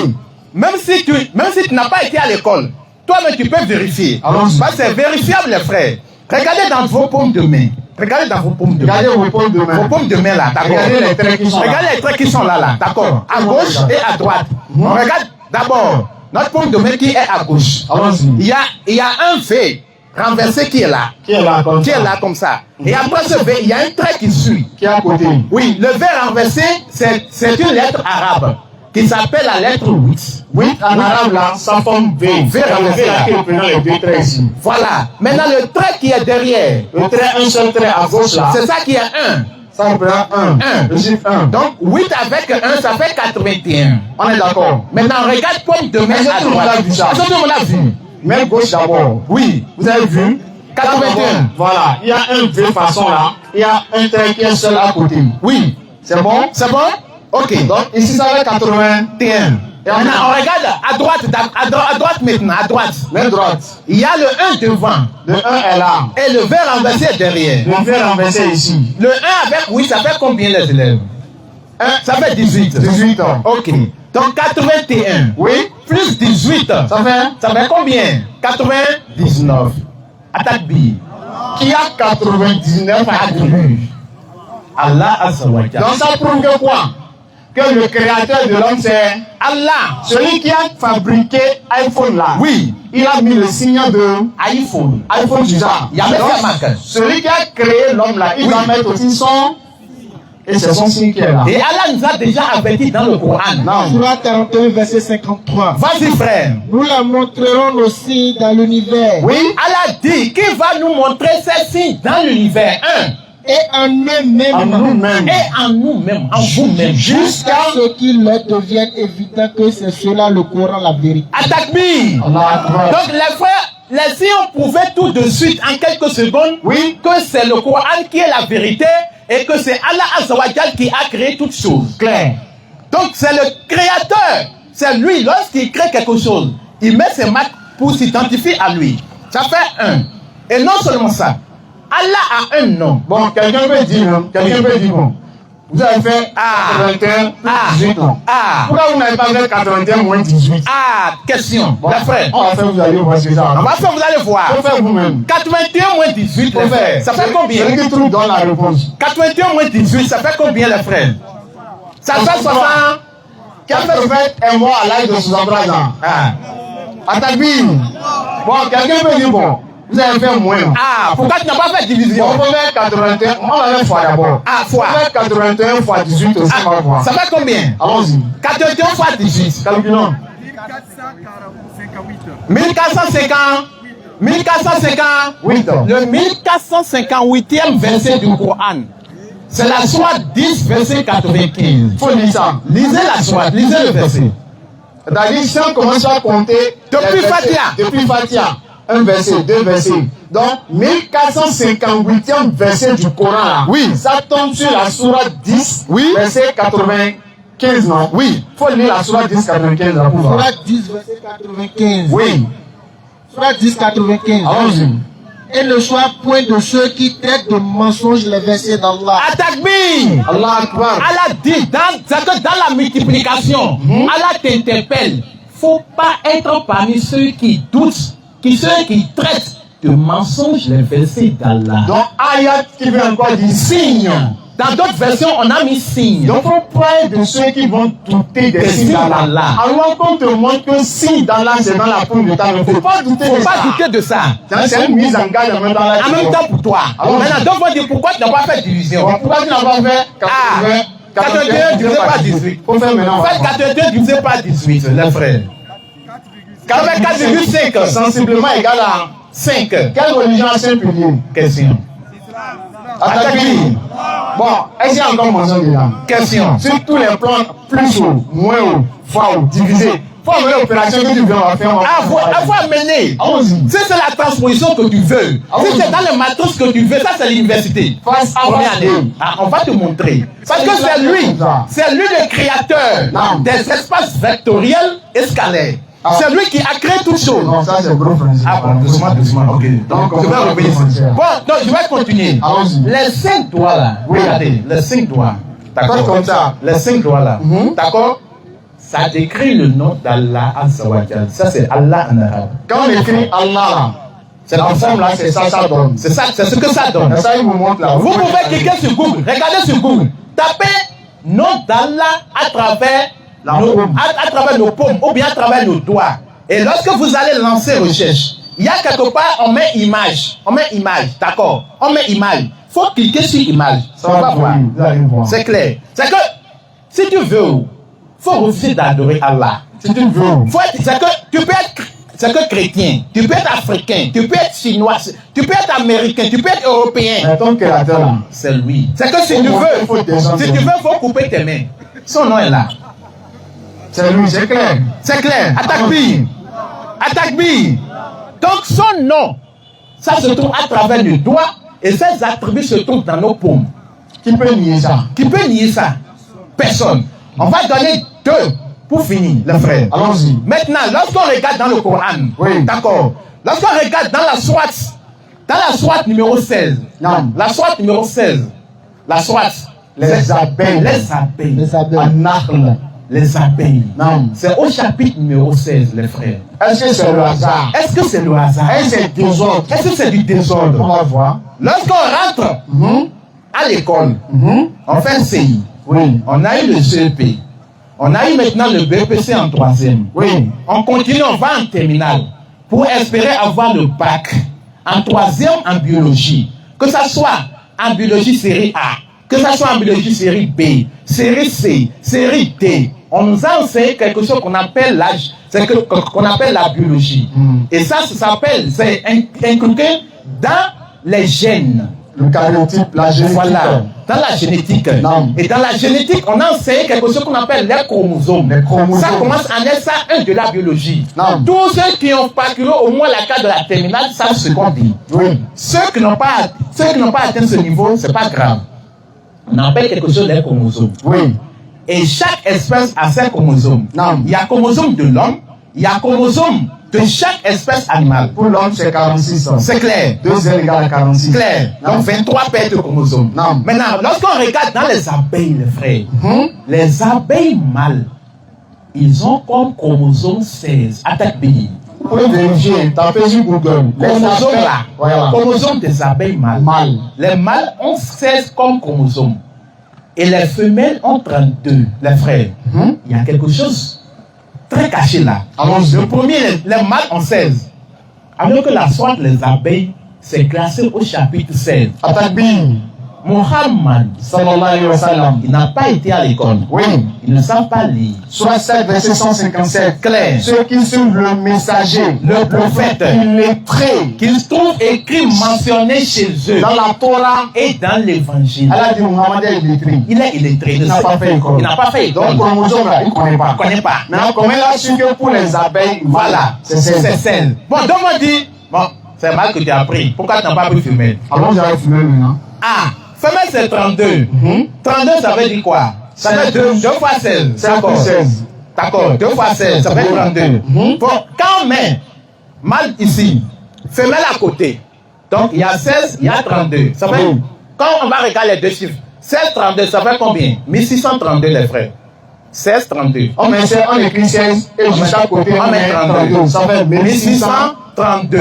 Même si tu n'as pas été à l'école, toi-même tu peux vérifier. Allons-y. Parce que c'est vérifiable, les frères. Regardez dans vos paumes de main. Regardez dans vos paumes de main. Regardez vos paumes de main. Vos paumes de main là, d'accord. Regardez les traits qui sont là. Regardez les traits qui sont là, d'accord. À gauche et à droite. On regarde d'abord notre paume de main qui est à gauche. Allons-y. Il y a un V renversé qui est là. Qui est là comme Qui ça? est là comme ça. Et après ce V, il y a un trait qui suit. Qui est à côté? Oui, le V renversé, c'est une lettre arabe qui s'appelle la lettre 8. Oui, en arabe là, ça forme V. V C'est le renversé V là là. qui représente les deux traits ici. Voilà. Maintenant, le trait qui est derrière, Le trait, un seul trait à gauche là, c'est ça qui est 1. ça représente 1. Un. Le chiffre 1. Donc, 8 avec 1, ça fait 81. On est d'accord. Maintenant, regarde pomme de main Est-ce que à tout le monde droite. a vu ça? Est-ce que tout le monde a vu? Main gauche d'abord. Oui. Vous avez vu? 81. Voilà. Il y a un V façon là. Il y a un trait qui est seul à côté. Oui. C'est bon? C'est bon? Ok. Donc ici ça fait 81. Et maintenant, on regarde à droite maintenant, à droite. Main droite. Il y a le 1 devant. Le 1 est là. Et le V renversé est derrière. Le V renversé ici. Le 1 avec 8, ça fait combien les élèves? Ça fait 18. 18 ans. Ok. Donc 81. Oui. Plus 18. Ça fait combien? 99. Attaque B. Qui a 99 attributs. Allah Azawajal. Donc ça prouve que quoi? Que le créateur de l'homme c'est Allah. celui qui a fabriqué iPhone là. Oui. Il a mis le signe de iPhone. iPhone du genre. Il y a même Donc, fait marque. celui qui a créé l'homme là, il Oui. va mettre aussi son. Et c'est son signe qui est là. Et Allah nous a déjà averti dans le Coran. Non. Surah 41, verset 53. Vas-y frère. Nous la montrerons nos signes dans l'univers. Oui. Allah dit qu'il va nous montrer ces signes dans l'univers. Et en eux-mêmes. En nous-mêmes. Et en nous-mêmes, en vous-même. Jusqu'à ce qu'il leur devienne évident que c'est cela le Coran, la vérité. Attaque B. Allah Akbar. Donc les frères, les signes ont prouvé tout de suite en quelques secondes Oui. que c'est le Coran qui est la vérité et que c'est Allah Azawajal qui a créé toutes choses. Clair. Donc c'est le créateur, c'est lui, lorsqu'il crée quelque chose, il met ses marques pour s'identifier à lui. Ça fait 1. Et non seulement ça, Allah a un nom. Bon, quelqu'un peut dire, bon, vous avez fait 81 plus 18 ans. Pourquoi vous n'avez pas fait 81 moins 18? Question. Bon, Les frères, on va faire, vous allez voir c'est ça. on va faire, vous allez voir. Faut faire vous-même. 81 moins 18, les frères, ça fait combien? Celui qui trouve dans la réponse. 81 moins 18, ça fait combien les frères? Ça fait 60. Quel prophète est mort à l'âge de 63 ans? Attaque bim. Bon, quelqu'un peut dire, bon, vous avez fait moins. Pourquoi tu n'as pas fait division? On peut faire 81, on va faire fois d'abord. Fois. On va faire 81 fois 18 aussi, on va voir. Ça fait combien? Allons-y. 81 fois 18. Calculons. 1450. 8 ans. Le 1458e verset du Coran. C'est la sourate 10, verset 95. Faut lire ça. Lisez la sourate, lisez le verset. C'est-à-dire, si on commence à compter Depuis les versets- Fatia. Depuis Fatia, un verset, deux versets. Donc, 1458e verset du Coran là. Oui. Ça tombe sur la sourate 10, Oui. verset 95, non? Oui. Faut lire la sourate 10, 95 là pour voir. Surah 10, verset 95. Oui. Surah 10, 95. Allons-y. Et ne sois point de ceux qui traitent de mensonges les versets d'Allah. Attaque B. Allah Akbar. Allah dit, c'est que dans la multiplication, Allah t'interpelle. Faut pas être parmi ceux qui doutent, ceux qui traitent de mensonges les versets d'Allah. Donc, ayat qui veut encore dire signe. Dans d'autres versions, on a mis signe. Donc, faut pas être de ceux qui vont douter des Des signes signes d'Allah. d'Allah. Alors qu'on te montre que signe d'Allah, c'est dans la paume de ta main. Faut pas douter Faut de pas ça. douter de ça. C'est une mise en garde en même temps. Là, En même temps pour toi. Alors, Maintenant, donc on dit pourquoi tu n'as pas fait division. Bon, pourquoi tu n'as pas fait 81 divisé par 18. Faut faire maintenant. Faites 81 divisé par 18, les frères. 4,5. Sensiblement égal à 5. quelle religion a 5 piliers? Question. Attaque-lui. Bon, est-ce qu'il y a encore mention dedans? Question. Sur tous les plans, plus haut, moins haut, fois haut, divisé. Faut amener l'opération que tu veux, on va faire. Faut amener. Allons-y. Si c'est la transposition que tu veux, si c'est dans les matrices que tu veux, ça c'est l'université. Face à Première face. année. On va te montrer. Parce que c'est lui le créateur Non. des espaces vectoriels et scalaires. C'est lui qui a créé toutes choses. Non, ça c'est gros français. Ah bon, doucement, ok. Donc, je vais revenir ici. Bon, donc je vais continuer. Allons-y. Les 5 doigts là, regardez, les 5 doigts. D'accord, comme ça. Les 5 doigts là, d'accord, ça décrit le nom d'Allah Azza wa Jal. Ça c'est Allah en arabe. Quand on écrit Allah, C'est la comme ça. forme là, c'est ça, ça donne. C'est ça, c'est ce que ça donne. Et ça, il vous montre là. Vous pouvez cliquer sur Google, regardez sur Google, tapez nom d'Allah à travers à travers nos paumes ou bien à travers nos doigts. Et lorsque vous allez lancer recherche, il y a quelque part, on met image, d'accord, on met image. Faut cliquer sur image. Ça va voir. Vous allez voir. C'est clair. C'est que si tu veux, faut refuser d'adorer Allah. Si tu veux. C'est que tu peux être. C'est que chrétien, tu peux être africain, tu peux être chinois, tu peux être américain, tu peux être européen. Mais ton créateur là. C'est lui. C'est que si tu veux, faut couper tes mains. Son nom est là. C'est lui, c'est clair. C'est clair. Attaque B. Donc son nom, ça se trouve à travers le doigt et ses attributs se trouvent dans nos paumes. Qui peut nier ça? Qui peut nier ça? Personne. On va donner 2 pour finir, les frères. Allons-y. Maintenant, lorsqu'on regarde dans le Coran, Oui. d'accord, lorsqu'on regarde dans la sourate numéro 16, Non. la sourate numéro 16, la sourate, Les abeilles. Les abeilles. An-Nahl. les abeilles. Non. C'est au chapitre numéro 16, les frères. Est-ce que c'est le hasard? Est-ce que c'est le hasard? Est-ce que c'est désordre? Est-ce que c'est du On désordre? va voir. Lorsqu'on rentre à l'école, on fait un CI, Oui. on a eu le CEP, on a eu maintenant le BPC en 3e. Oui. On continue, on va en terminale pour espérer avoir le bac en 3e en biologie. Que ça soit en biologie série A, que ça soit en biologie série B, série C, série D. On nous a enseigné quelque chose qu'on appelle qu'on appelle la biologie. Et ça s'appelle, c'est inculqué dans les gènes. Le karyotype, la génétique. Voilà, dans la génétique. Non. Et dans la génétique, on a enseigné quelque chose qu'on appelle les chromosomes. Les chromosomes. Ça commence en SA1 de la biologie. Non. Tous ceux qui ont parcouru au moins la carte de la terminale savent ce qu'on dit. Oui. Ceux qui n'ont pas atteint ce niveau, c'est pas grave. On appelle quelque chose les chromosomes. Oui. Et chaque espèce a ses chromosomes. Non. Il y a chromosome de l'homme, il y a chromosome de chaque espèce animale. Pour l'homme, c'est 46 ans. C'est clair. 2 L égale à 46. Clair. Non. Donc 23 paires de chromosomes. Non. Maintenant, lorsqu'on regarde dans les abeilles, les frères, les abeilles mâles, ils ont comme chromosome 16. Attaque B. Vous pouvez vérifier, tapez sur Google. Chromosome là. Voilà. Chromosome des abeilles mâles. Mâles. Les mâles ont 16 comme chromosomes. Et les femelles ont 32, les frères. Il y a quelque chose très caché là. Allons-y. Le premier, les mâles ont 16. Alors que la soie les abeilles, c'est classé au chapitre 16. Attaque B. Muhammad, Sallallahu alayhi wa sallam. il n'a pas été à l'école. Oui. Ils ne savent pas lire. Soit 7, verset 157. Clair. Ceux qui suivent le messager, Le prophète, illettré, qu'ils trouvent écrit mentionné chez eux dans la Torah, et dans l'évangile. elle a dit Muhammad est illettré. Il est illettré. Il n'a pas fait école. Il n'a pas fait école. Donc, chromosome là, il ne connaît pas. Il ne connaît pas. Maintenant, comment il a su que pour les abeilles, Voilà. c'est 16. C'est 16. Bon, donc on dit, bon, c'est mal que tu as appris. Pourquoi tu n'as pas pu fumer? Allons, j'avais fumé maintenant. Ah, femelle c'est 32. 32, ça veut dire quoi? Ça veut dire 2 fois 16. 7 plus 16. D'accord, 2 fois 16, ça fait 32. Bon, quand on met mâle ici, femelle à côté, donc il y a 16, il y a 32. Ça fait, quand on va regarder les deux chiffres, 16, 32, ça fait combien? 1632 les frères. 16, 32. On écrit 16 et de chaque côté, on met 32. Ça fait 1632.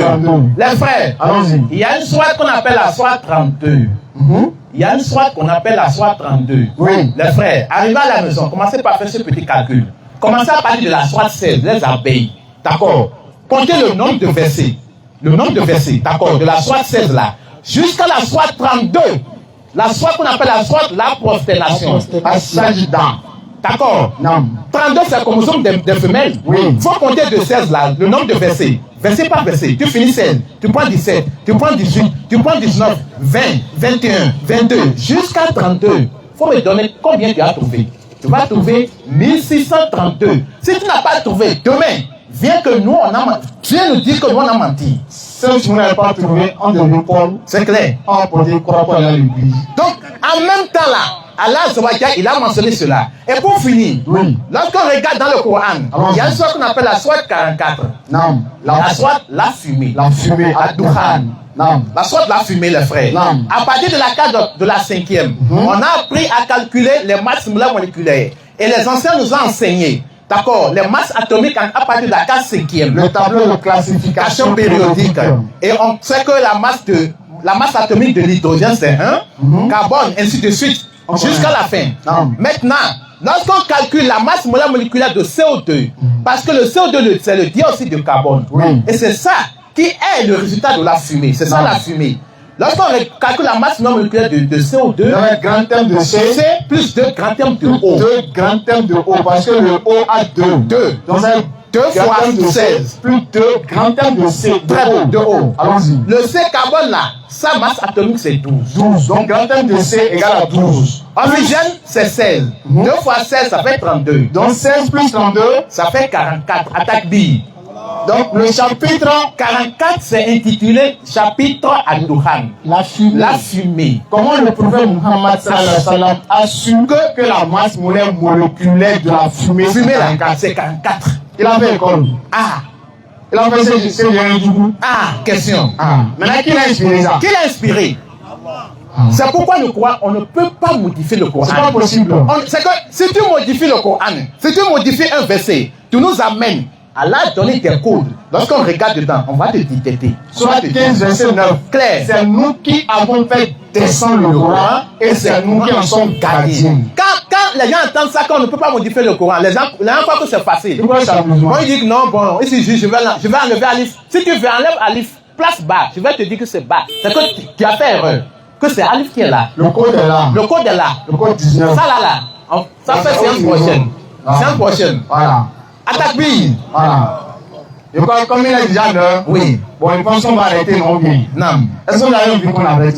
Les frères, allons-y. il y a une soie qu'on appelle la soie 32. Il y a une soie qu'on appelle la soie 32. Oui. Les frères, arrivez à la maison, commencez par faire ce petit calcul. Commencez à parler de la soie 16, les abeilles. D'accord. Comptez le nombre de versets. Le nombre de versets, d'accord, de la soie 16 là, jusqu'à la soie 32. La soie qu'on appelle la soie de la prosternation. À Sajda. D'accord. Non. 32, c'est le chromosome des femelles. Oui. Il faut compter de 16 là, le nombre de versets. Verset par verset. Tu finis 16, tu prends 17, tu prends 18, tu prends 19, 20, 21, 22, jusqu'à 32. Il faut me donner combien tu as trouvé. Tu vas trouver 1632. Si tu n'as pas trouvé, demain, viens que nous, on a menti. Viens nous dire que nous, on a menti. Si vous n'avez pas trouvé, on devient Paul. C'est clair. On va porter croix pour aller à l'église. Donc, en même temps là, Allah Zawajal, il a mentionné cela. Et pour finir, lorsqu'on regarde dans le Coran, il y a une sourate qu'on appelle la sourate 44. Non. La sourate la fumée. La fumée. Ad-Dukhan. Non. La sourate la fumée, les frères. Non. À partir de la case de la 5e, on a appris à calculer les masses moléculaires. Et les anciens nous ont enseigné, d'accord, les masses atomiques à partir de la case 5e. Le tableau de classification Périodique. Et on sait que la masse atomique de l'hydrogène, c'est 1, carbone, ainsi de suite, jusqu'à la fin. Maintenant, lorsqu'on calcule la masse moléculaire de CO2, parce que le CO2, c'est le dioxyde de carbone, et c'est ça qui est le résultat de la fumée. C'est ça la fumée. Lorsqu'on calcule la masse moléculaire de CO2, un grand terme de C, c'est plus 2 grands termes de O. 2 grands termes de O, parce que le O a 2. 2. Donc c'est 2 fois 16. Plus 2 grands termes de C. De O. Allons-y. Le C carbone là, sa masse atomique c'est 12. 12. Donc grand terme de C égale à 12. Oxygène c'est 16. 2 fois 16 ça fait 32. Donc 16 plus 32, ça fait 44. Attaque B. Donc le chapitre 44 c'est intitulé chapitre Ad-Dukhan. La fumée. La fumée. Comment le prophète Muhammad sallallahu alayhi wa sallam a su que la masse moléculaire de la fumée c'est 44. Il a fait école. Ah. Il a fait ce lien du coup. Ah, question. Maintenant qui l'a inspiré ça? Qui l'a inspiré? C'est pourquoi le Coran, on ne peut pas modifier le Coran. C'est pas possible. C'est que si tu modifies le Coran, si tu modifies un verset, tu nous amènes. Allah a donné des codes. Lorsqu'on regarde dedans, on va te dicter. Soit 15, verset 9. Clair. C'est nous qui avons fait descendre le Coran et c'est nous qui en sommes gardiens. Quand les gens entendent ça, qu'on ne peut pas modifier le Coran, les gens croient que c'est facile. Pourquoi ça nous Moi, ils disent non, bon, ici, je vais enlever Alif. Si tu veux enlever Alif, place bas, je vais te dire que c'est bas. C'est que tu as fait erreur. Que c'est Alif qui est là. Le code est là. Le code est là. Le code 19. Ça là. Ça fait séance prochaine. Séance prochaine. Voilà. Attaque bille. Voilà. Et comme il a déjà l'heure, oui. Bon, je pense qu'on va arrêter, non bien. Non. Est-ce que vous avez vu qu'on arrête?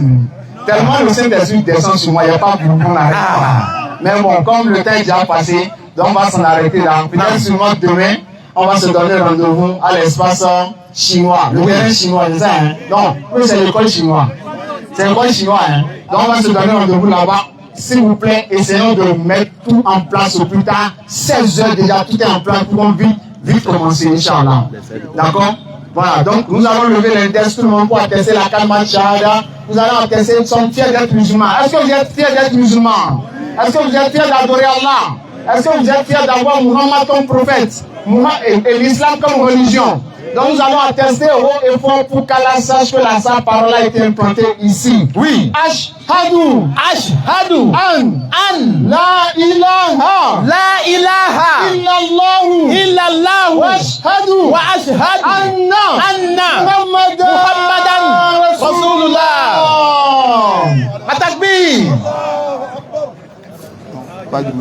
Tellement le Saint-Esprit descend sur moi, il n'y a pas vu qu'on arrête. Mais bon, comme le temps est déjà passé, donc on va s'en arrêter là. Peut-être sûrement demain, on va se donner rendez-vous à l'espace chinois. Le terrain chinois, c'est ça, hein? Non, oui, c'est l'école chinoise. C'est l'école chinoise, hein? Donc on va se donner rendez-vous là-bas. S'il vous plaît, essayons de mettre tout en place au plus tard. 16 heures déjà, tout est en place pour qu'on vite commencer, Inch'Allah. D'accord? Voilà, donc nous allons lever l'index, tout le monde pour attester la kalma shahada. Nous allons attester, nous sommes fiers d'être musulmans. Est-ce que vous êtes fiers d'être musulmans? Est-ce que vous êtes fiers d'adorer Allah? Est-ce que vous êtes fiers d'avoir Muhammad comme prophète et l'islam comme religion? Donc nous allons attester haut et fort pour qu'Allah sache que sa parole a été implantée ici. Oui. Ashhadu. Ashhadu. An. La ilaha. La ilaha. Illallahu. Illallahu. Wa ashhadu. Wa ashhadu. Anna. Muhammadan. Rasulullah. Atakbir. Pas de